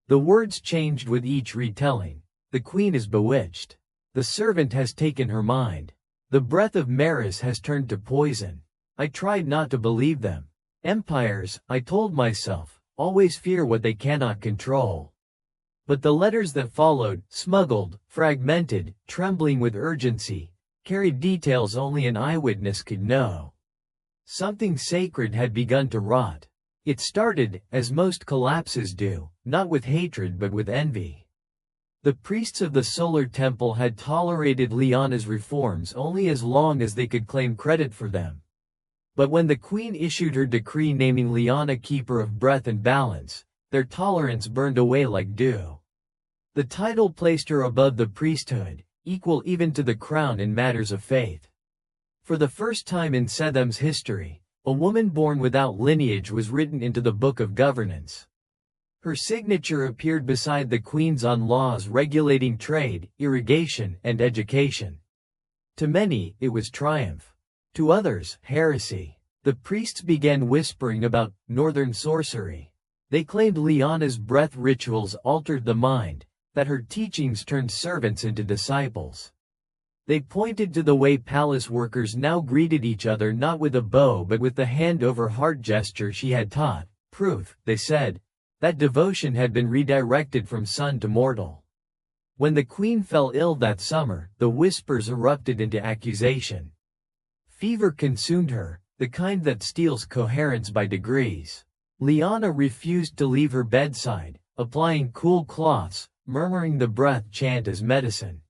The words changed with each retelling. The queen is bewitched. The servant has taken her mind. The breath of Maris has turned to poison. I tried not to believe them. Empires, I told myself, always fear what they cannot control. But the letters that followed, smuggled, fragmented, trembling with urgency, carried details only an eyewitness could know. Something sacred had begun to rot. It started, as most collapses do, not with hatred but with envy. The priests of the solar temple had tolerated Liana's reforms only as long as they could claim credit for them. But when the queen issued her decree naming Liana keeper of breath and balance, their tolerance burned away like dew. The title placed her above the priesthood, equal even to the crown in matters of faith. For the first time in Saethem's history, a woman born without lineage was written into the book of governance. Her signature appeared beside the queen's on laws regulating trade, irrigation, and education. To many, it was triumph. To others, heresy. The priests began whispering about northern sorcery. They claimed Liana's breath rituals altered the mind, that her teachings turned servants into disciples. They pointed to the way palace workers now greeted each other not with a bow but with the hand-over-heart gesture she had taught. Proof, they said, that devotion had been redirected from sun to mortal. When the queen fell ill that summer, the whispers erupted into accusation. Fever consumed her, the kind that steals coherence by degrees. Liana refused to leave her bedside, applying cool cloths, murmuring the breath chant as medicine.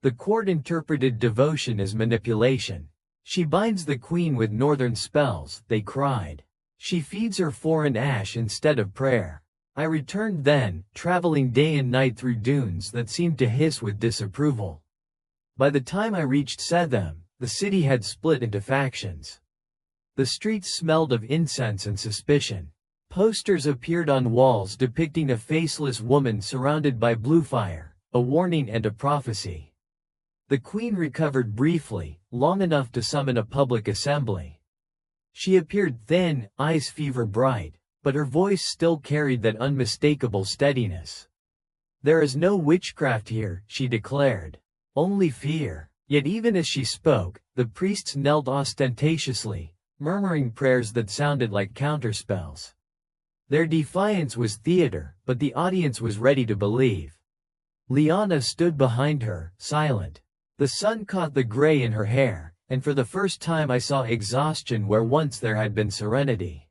The court interpreted devotion as manipulation. She binds the queen with northern spells, they cried. She feeds her foreign ash instead of prayer. I returned then, traveling day and night through dunes that seemed to hiss with disapproval. By the time I reached Saethem, the city had split into factions. The streets smelled of incense and suspicion. Posters appeared on walls depicting a faceless woman surrounded by blue fire, a warning and a prophecy. The queen recovered briefly, long enough to summon a public assembly. She appeared thin, eyes fever bright, but her voice still carried that unmistakable steadiness. "There is no witchcraft here," she declared. "Only fear." Yet even as she spoke, the priests knelt ostentatiously, murmuring prayers that sounded like counterspells. Their defiance was theater, but the audience was ready to believe. Liana stood behind her, silent. The sun caught the gray in her hair, and for the first time I saw exhaustion where once there had been serenity.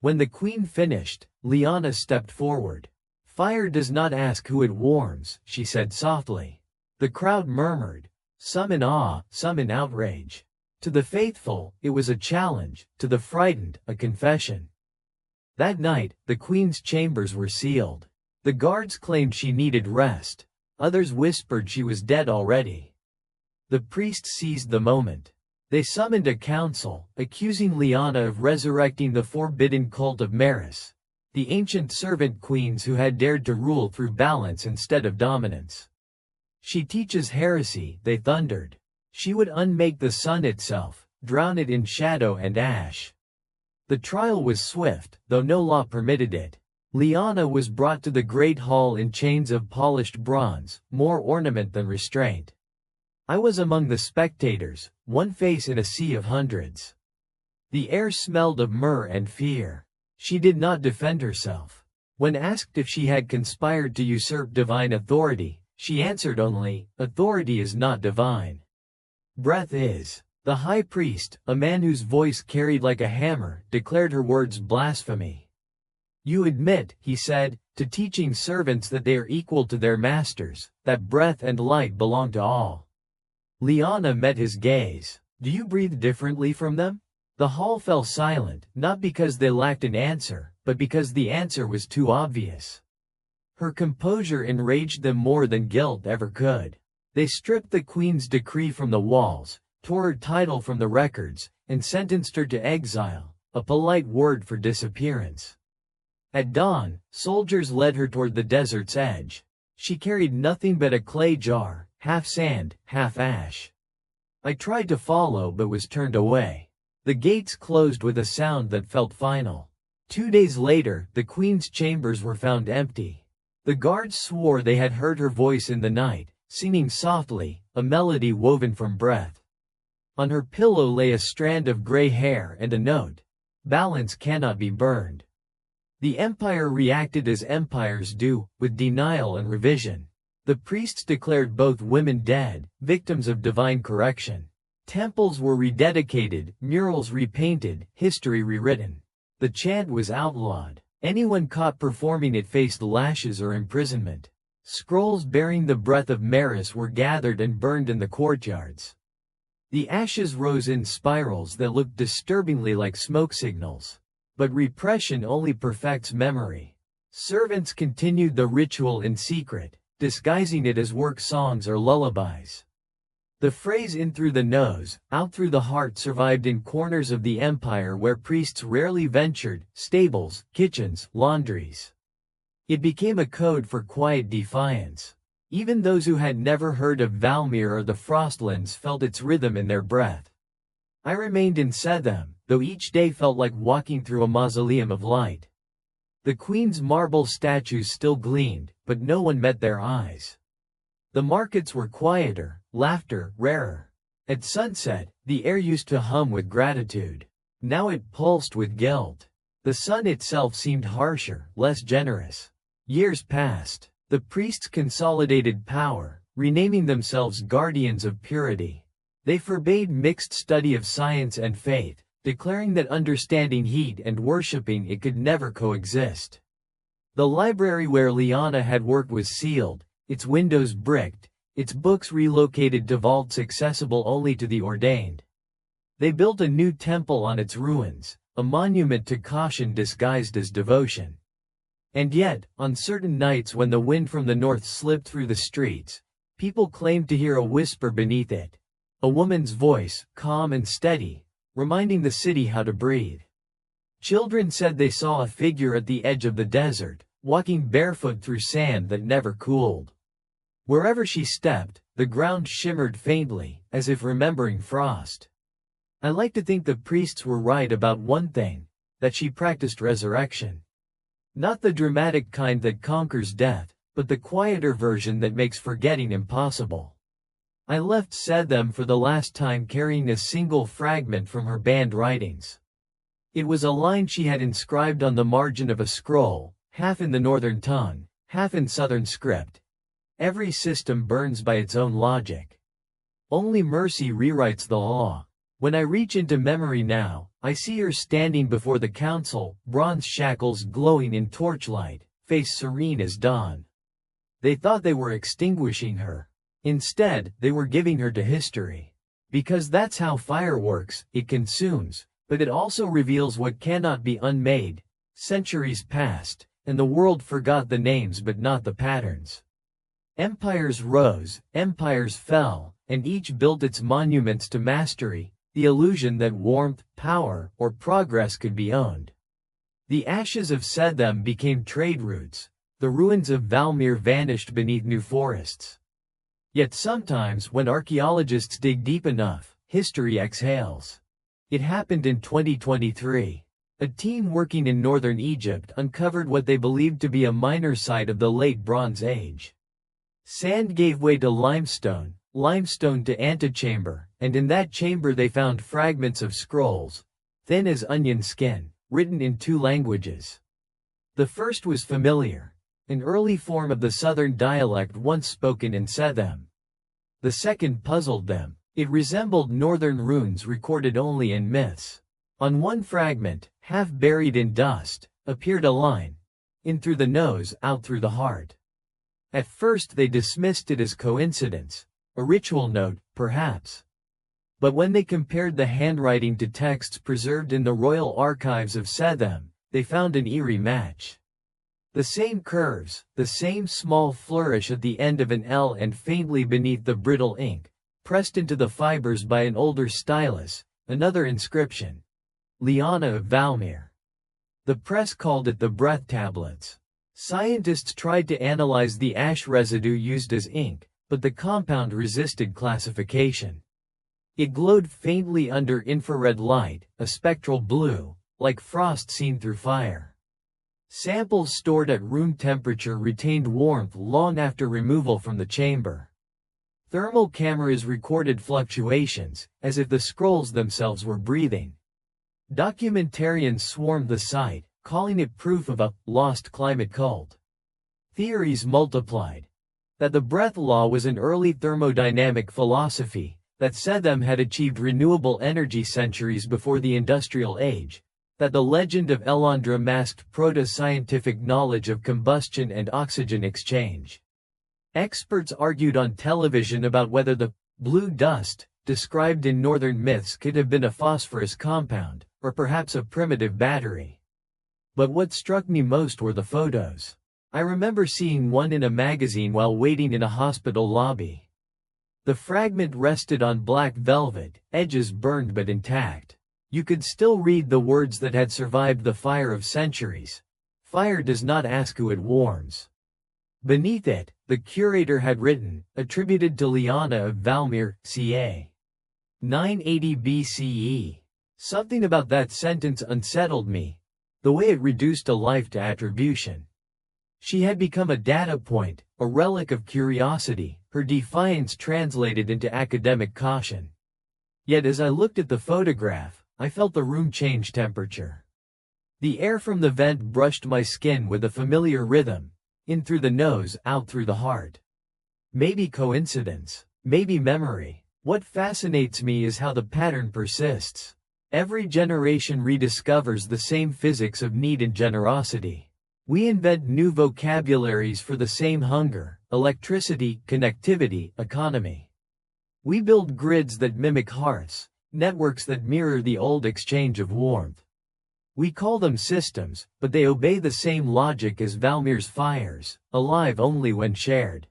When the queen finished, Liana stepped forward. "Fire does not ask who it warms," she said softly. The crowd murmured, some in awe, some in outrage. To the faithful, it was a challenge, to the frightened, a confession. That night, the queen's chambers were sealed. The guards claimed she needed rest. Others whispered she was dead already. The priests seized the moment. They summoned a council, accusing Liana of resurrecting the forbidden cult of Maris, the ancient servant queens who had dared to rule through balance instead of dominance. "She teaches heresy," they thundered. She would unmake the sun itself, drown it in shadow and ash. The trial was swift, though no law permitted it. Liana was brought to the great hall in chains of polished bronze, more ornament than restraint. I was among the spectators, one face in a sea of hundreds. The air smelled of myrrh and fear. She did not defend herself. When asked if she had conspired to usurp divine authority, she answered only, "Authority is not divine. Breath is." The high priest, a man whose voice carried like a hammer, declared her words blasphemy. "You admit," he said, "to teaching servants that they are equal to their masters, that breath and light belong to all." Liana met his gaze. "Do you breathe differently from them?" The hall fell silent, not because they lacked an answer, but because the answer was too obvious. Her composure enraged them more than guilt ever could. They stripped the queen's decree from the walls, tore her title from the records, and sentenced her to exile, a polite word for disappearance. At dawn, soldiers led her toward the desert's edge. She carried nothing but a clay jar, half sand, half ash. I tried to follow but was turned away. The gates closed with a sound that felt final. 2 days later, the queen's chambers were found empty. The guards swore they had heard her voice in the night, singing softly, a melody woven from breath. On her pillow lay a strand of gray hair and a note. "Balance cannot be burned." The empire reacted as empires do, with denial and revision. The priests declared both women dead, victims of divine correction. Temples were rededicated, murals repainted, history rewritten. The chant was outlawed. Anyone caught performing it faced lashes or imprisonment. Scrolls bearing the breath of Maris were gathered and burned in the courtyards. The ashes rose in spirals that looked disturbingly like smoke signals. But repression only perfects memory. Servants continued the ritual in secret, disguising it as work songs or lullabies. The phrase "in through the nose, out through the heart" survived in corners of the empire where priests rarely ventured: stables, kitchens, laundries. It became a code for quiet defiance. Even those who had never heard of Valmere or the Frostlands felt its rhythm in their breath. I remained in Saethem, though each day felt like walking through a mausoleum of light. The queen's marble statues still gleamed, but no one met their eyes. The markets were quieter, laughter rarer. At sunset, the air used to hum with gratitude. Now it pulsed with guilt. The sun itself seemed harsher, less generous. Years passed. The priests consolidated power, renaming themselves guardians of purity. They forbade mixed study of science and faith, declaring that understanding heat and worshipping it could never coexist. The library where Liana had worked was sealed, its windows bricked, its books relocated to vaults accessible only to the ordained. They built a new temple on its ruins, a monument to caution disguised as devotion. And yet, on certain nights when the wind from the north slipped through the streets, people claimed to hear a whisper beneath it. A woman's voice, calm and steady, reminding the city how to breathe. Children said they saw a figure at the edge of the desert, walking barefoot through sand that never cooled. Wherever she stepped, the ground shimmered faintly, as if remembering frost. I like to think the priests were right about one thing, that she practiced resurrection. Not the dramatic kind that conquers death, but the quieter version that makes forgetting impossible. I left Saethem for the last time carrying a single fragment from her banned writings. It was a line she had inscribed on the margin of a scroll, half in the northern tongue, half in southern script. Every system burns by its own logic. Only mercy rewrites the law. When I reach into memory now, I see her standing before the council, bronze shackles glowing in torchlight, face serene as dawn. They thought they were extinguishing her. Instead, they were giving her to history. Because that's how fire works, it consumes, but it also reveals what cannot be unmade. Centuries passed, and the world forgot the names but not the patterns. Empires rose, empires fell, and each built its monuments to mastery, the illusion that warmth, power, or progress could be owned. The ashes of Saethem became trade routes. The ruins of Valmere vanished beneath new forests. Yet sometimes when archaeologists dig deep enough, history exhales. It happened in 2023. A team working in northern Egypt uncovered what they believed to be a minor site of the late Bronze Age. Sand gave way to limestone, limestone to antechamber, and in that chamber they found fragments of scrolls, thin as onion skin, written in 2 languages. The first was familiar, an early form of the southern dialect once spoken in Saethem. The second puzzled them. It resembled northern runes recorded only in myths. On one fragment, half buried in dust, appeared a line. In through the nose, out through the heart. At first they dismissed it as coincidence, a ritual note, perhaps. But when they compared the handwriting to texts preserved in the royal archives of Saethem, they found an eerie match. The same curves, the same small flourish at the end of an L and faintly beneath the brittle ink, pressed into the fibers by an older stylus, another inscription. Liana of Valmere. The press called it the breath tablets. Scientists tried to analyze the ash residue used as ink, but the compound resisted classification. It glowed faintly under infrared light, a spectral blue, like frost seen through fire. Samples stored at room temperature retained warmth long after removal from the chamber. Thermal cameras recorded fluctuations, as if the scrolls themselves were breathing. Documentarians swarmed the site, calling it proof of a lost climate cult. Theories multiplied. That the breath law was an early thermodynamic philosophy, that Saethem had achieved renewable energy centuries before the Industrial Age, that the legend of Elandra masked proto-scientific knowledge of combustion and oxygen exchange. Experts argued on television about whether the blue dust, described in northern myths, could have been a phosphorus compound, or perhaps a primitive battery. But what struck me most were the photos. I remember seeing one in a magazine while waiting in a hospital lobby. The fragment rested on black velvet, edges burned but intact. You could still read the words that had survived the fire of centuries. Fire does not ask who it warms. Beneath it, the curator had written, attributed to Liana of Valmere, ca. 980 BCE. Something about that sentence unsettled me. the way it reduced a life to attribution. She had become a data point, a relic of curiosity, her defiance translated into academic caution. Yet as I looked at the photograph, I felt the room change temperature. The air from the vent brushed my skin with a familiar rhythm, in through the nose, out through the heart. Maybe coincidence, maybe memory. What fascinates me is how the pattern persists. Every generation rediscovers the same physics of need and generosity. We invent new vocabularies for the same hunger: electricity, connectivity, economy. We build grids that mimic hearths, networks that mirror the old exchange of warmth. We call them systems, but they obey the same logic as Valmere's fires, alive only when shared.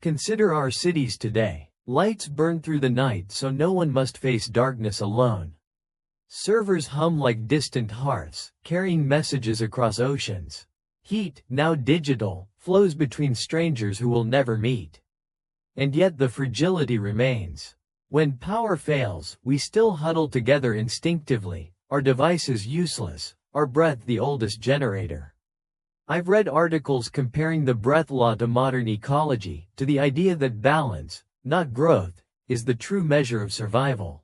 Consider our cities today. Lights burn through the night so no one must face darkness alone. Servers hum like distant hearths, carrying messages across oceans. Heat, now digital, flows between strangers who will never meet. And yet the fragility remains. When power fails, we still huddle together instinctively, our devices useless, our breath the oldest generator. I've read articles comparing the breath law to modern ecology, to the idea that balance, not growth, is the true measure of survival.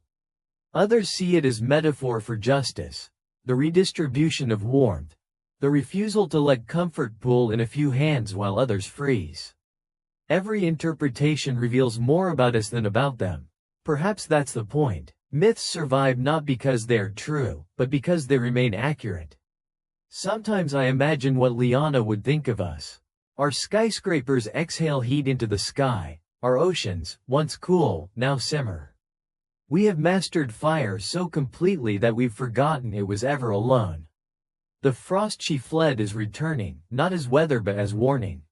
Others see it as metaphor for justice, the redistribution of warmth, the refusal to let comfort pool in a few hands while others freeze. Every interpretation reveals more about us than about them. Perhaps that's the point. Myths survive not because they are true, but because they remain accurate. Sometimes I imagine what Liana would think of us. Our skyscrapers exhale heat into the sky, our oceans, once cool, now simmer. We have mastered fire so completely that we've forgotten it was ever alone. The frost she fled is returning, not as weather but as warning.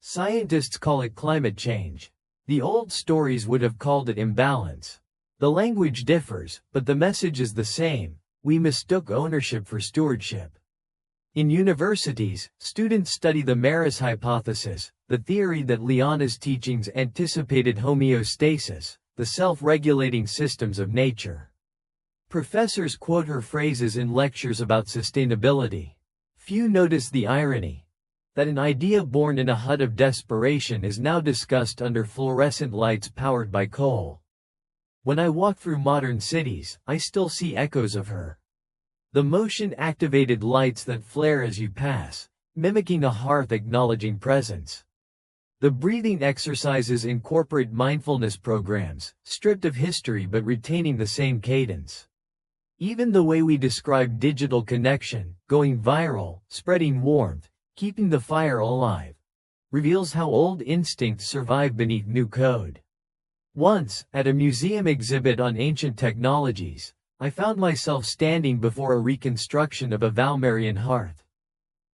Scientists call it climate change. The old stories would have called it imbalance. The language differs, but the message is the same. We mistook ownership for stewardship. In universities, students study the Mira's hypothesis, the theory that Liana's teachings anticipated homeostasis, the self-regulating systems of nature. Professors quote her phrases in lectures about sustainability. Few notice the irony that an idea born in a hut of desperation is now discussed under fluorescent lights powered by coal. When I walk through modern cities, I still see echoes of her. The motion-activated lights that flare as you pass, mimicking a hearth acknowledging presence. The breathing exercises incorporate mindfulness programs, stripped of history but retaining the same cadence. Even the way we describe digital connection, going viral, spreading warmth, keeping the fire alive, reveals how old instincts survive beneath new code. Once, at a museum exhibit on ancient technologies, I found myself standing before a reconstruction of a Valmerian hearth.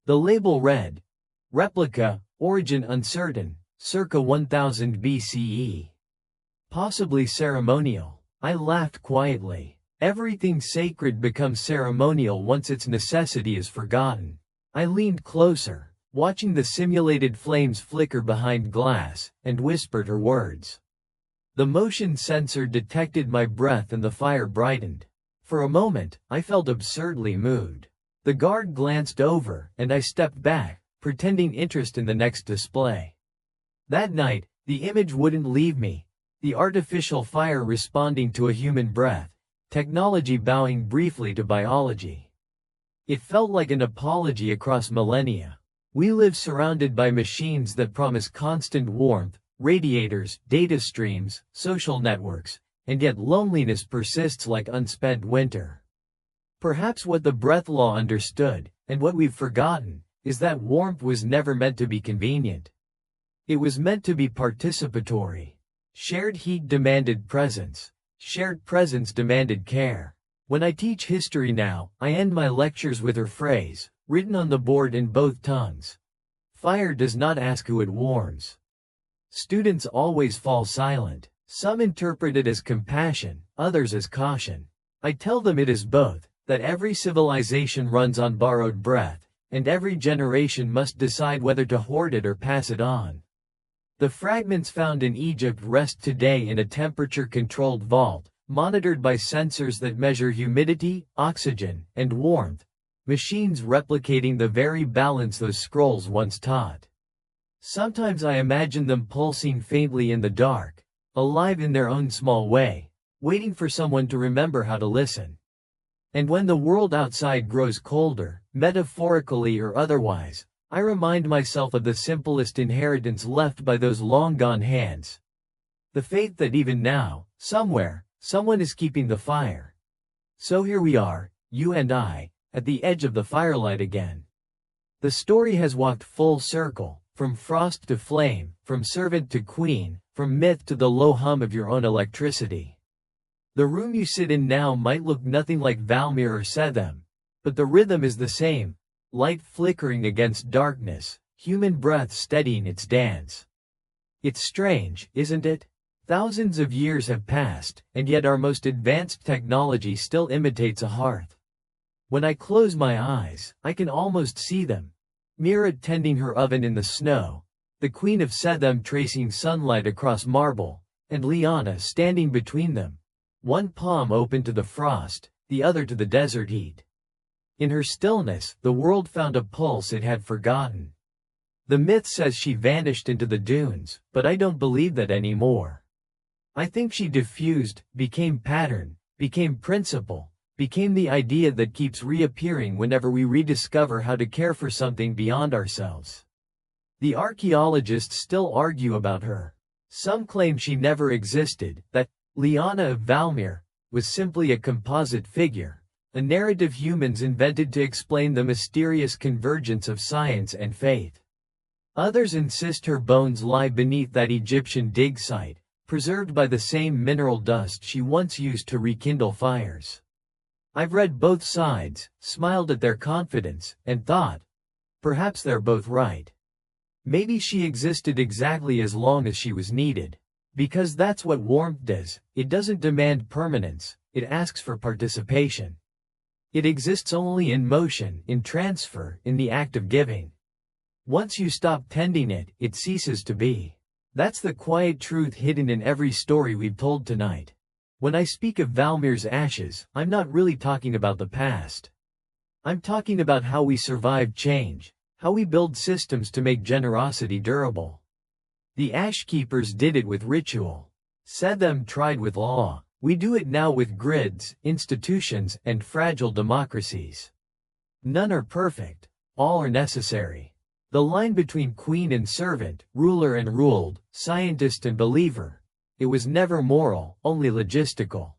The label read, "Replica, origin uncertain, circa 1000 BCE. Possibly ceremonial." I laughed quietly. Everything sacred becomes ceremonial once its necessity is forgotten. I leaned closer, watching the simulated flames flicker behind glass, and whispered her words. The motion sensor detected my breath and the fire brightened. For a moment, I felt absurdly moved. The guard glanced over, and I stepped back, pretending interest in the next display. That night, the image wouldn't leave me. The artificial fire responding to a human breath, technology bowing briefly to biology. It felt like an apology across millennia. We live surrounded by machines that promise constant warmth, radiators, data streams, social networks, and yet loneliness persists like unspent winter. Perhaps what the breath law understood, and what we've forgotten, is that warmth was never meant to be convenient. It was meant to be participatory. Shared heat demanded presence. Shared presence demanded care. When I teach history now, I end my lectures with her phrase, written on the board in both tongues. Fire does not ask who it warms. Students always fall silent. Some interpret it as compassion, others as caution. I tell them it is both, that every civilization runs on borrowed breath, and every generation must decide whether to hoard it or pass it on. The fragments found in Egypt rest today in a temperature-controlled vault, monitored by sensors that measure humidity, oxygen, and warmth, machines replicating the very balance those scrolls once taught. Sometimes I imagine them pulsing faintly in the dark, alive in their own small way, waiting for someone to remember how to listen. And when the world outside grows colder, metaphorically or otherwise, I remind myself of the simplest inheritance left by those long-gone hands. The faith that even now, somewhere, someone is keeping the fire. So here we are, you and I, at the edge of the firelight again. The story has walked full circle, from frost to flame, from servant to queen, from myth to the low hum of your own electricity. The room you sit in now might look nothing like Valmere or Saethem, but the rhythm is the same, light flickering against darkness, human breath steadying its dance. It's strange, isn't it? Thousands of years have passed, and yet our most advanced technology still imitates a hearth. When I close my eyes, I can almost see them. Mira tending her oven in the snow, the Queen of Saethem tracing sunlight across marble, and Liana standing between them, one palm open to the frost, the other to the desert heat. In her stillness, the world found a pulse it had forgotten. The myth says she vanished into the dunes, but I don't believe that anymore. I think she diffused, became pattern, became principle, became the idea that keeps reappearing whenever we rediscover how to care for something beyond ourselves. The archaeologists still argue about her. Some claim she never existed, that Liana of Valmere was simply a composite figure, a narrative humans invented to explain the mysterious convergence of science and faith. Others insist her bones lie beneath that Egyptian dig site, preserved by the same mineral dust she once used to rekindle fires. I've read both sides, smiled at their confidence, and thought, perhaps they're both right. Maybe she existed exactly as long as she was needed. Because that's what warmth does, it doesn't demand permanence, it asks for participation. It exists only in motion, in transfer, in the act of giving. Once you stop tending it, it ceases to be. That's the quiet truth hidden in every story we've told tonight. When I speak of Valmere's ashes, I'm not really talking about the past. I'm talking about how we survive change, how we build systems to make generosity durable. The Ash Keepers did it with ritual. Saethem tried with law. We do it now with grids, institutions, and fragile democracies. None are perfect. All are necessary. The line between queen and servant, ruler and ruled, scientist and believer, it was never moral, only logistical.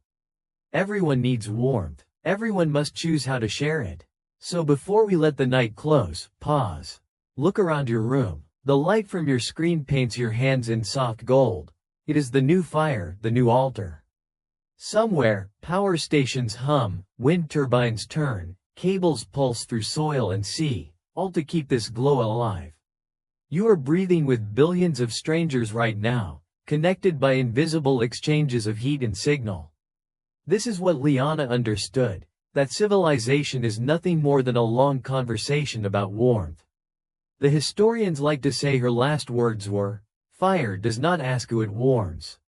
Everyone needs warmth. Everyone must choose how to share it. So before we let the night close, pause. Look around your room. The light from your screen paints your hands in soft gold. It is the new fire, the new altar. Somewhere, power stations hum, wind turbines turn, cables pulse through soil and sea, all to keep this glow alive. You are breathing with billions of strangers right now, connected by invisible exchanges of heat and signal. This is what Liana understood, that civilization is nothing more than a long conversation about warmth. The historians like to say her last words were, "Fire does not ask who it warms."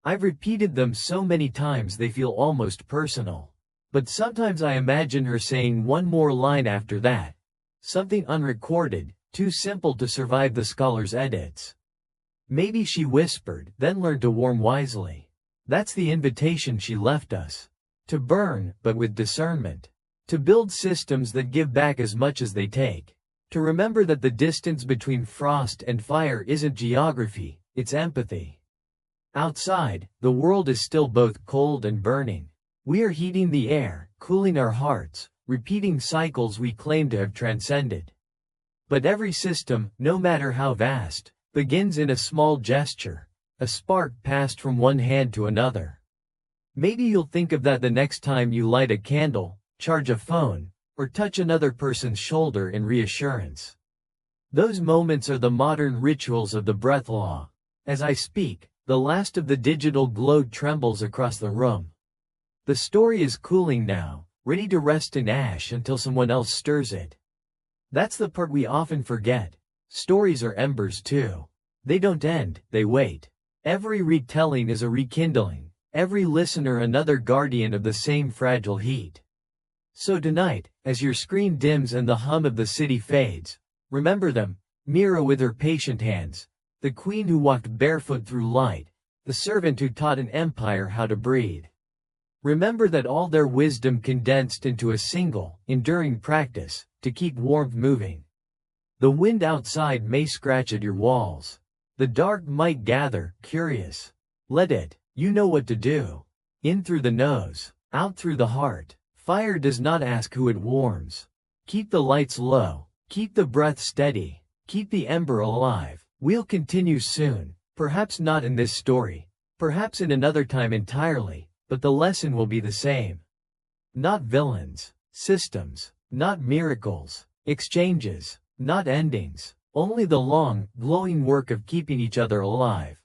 I've repeated them so many times they feel almost personal. But sometimes I imagine her saying one more line after that. Something unrecorded, too simple to survive the scholar's edits. Maybe she whispered, then learned to warm wisely. That's the invitation she left us. To burn, but with discernment. To build systems that give back as much as they take. To remember that the distance between frost and fire isn't geography, it's empathy. Outside, the world is still both cold and burning. We are heating the air, cooling our hearts, repeating cycles we claim to have transcended. But every system, no matter how vast, begins in a small gesture, a spark passed from one hand to another. Maybe you'll think of that the next time you light a candle, charge a phone, or touch another person's shoulder in reassurance. Those moments are the modern rituals of the breath law. As I speak, the last of the digital glow trembles across the room. The story is cooling now, ready to rest in ash until someone else stirs it. That's the part we often forget. Stories are embers too. They don't end, they wait. Every retelling is a rekindling, every listener another guardian of the same fragile heat. So tonight, as your screen dims and the hum of the city fades, remember them, Mira with her patient hands, the queen who walked barefoot through light, the servant who taught an empire how to breed. Remember that all their wisdom condensed into a single, enduring practice, to keep warmth moving. The wind outside may scratch at your walls. The dark might gather, curious. Let it. You know what to do. In through the nose, out through the heart. Fire does not ask who it warms. Keep the lights low. Keep the breath steady. Keep the ember alive. We'll continue soon. Perhaps not in this story. Perhaps in another time entirely, but the lesson will be the same. Not villains. Systems. Not miracles. Exchanges. Not endings. Only the long, glowing work of keeping each other alive.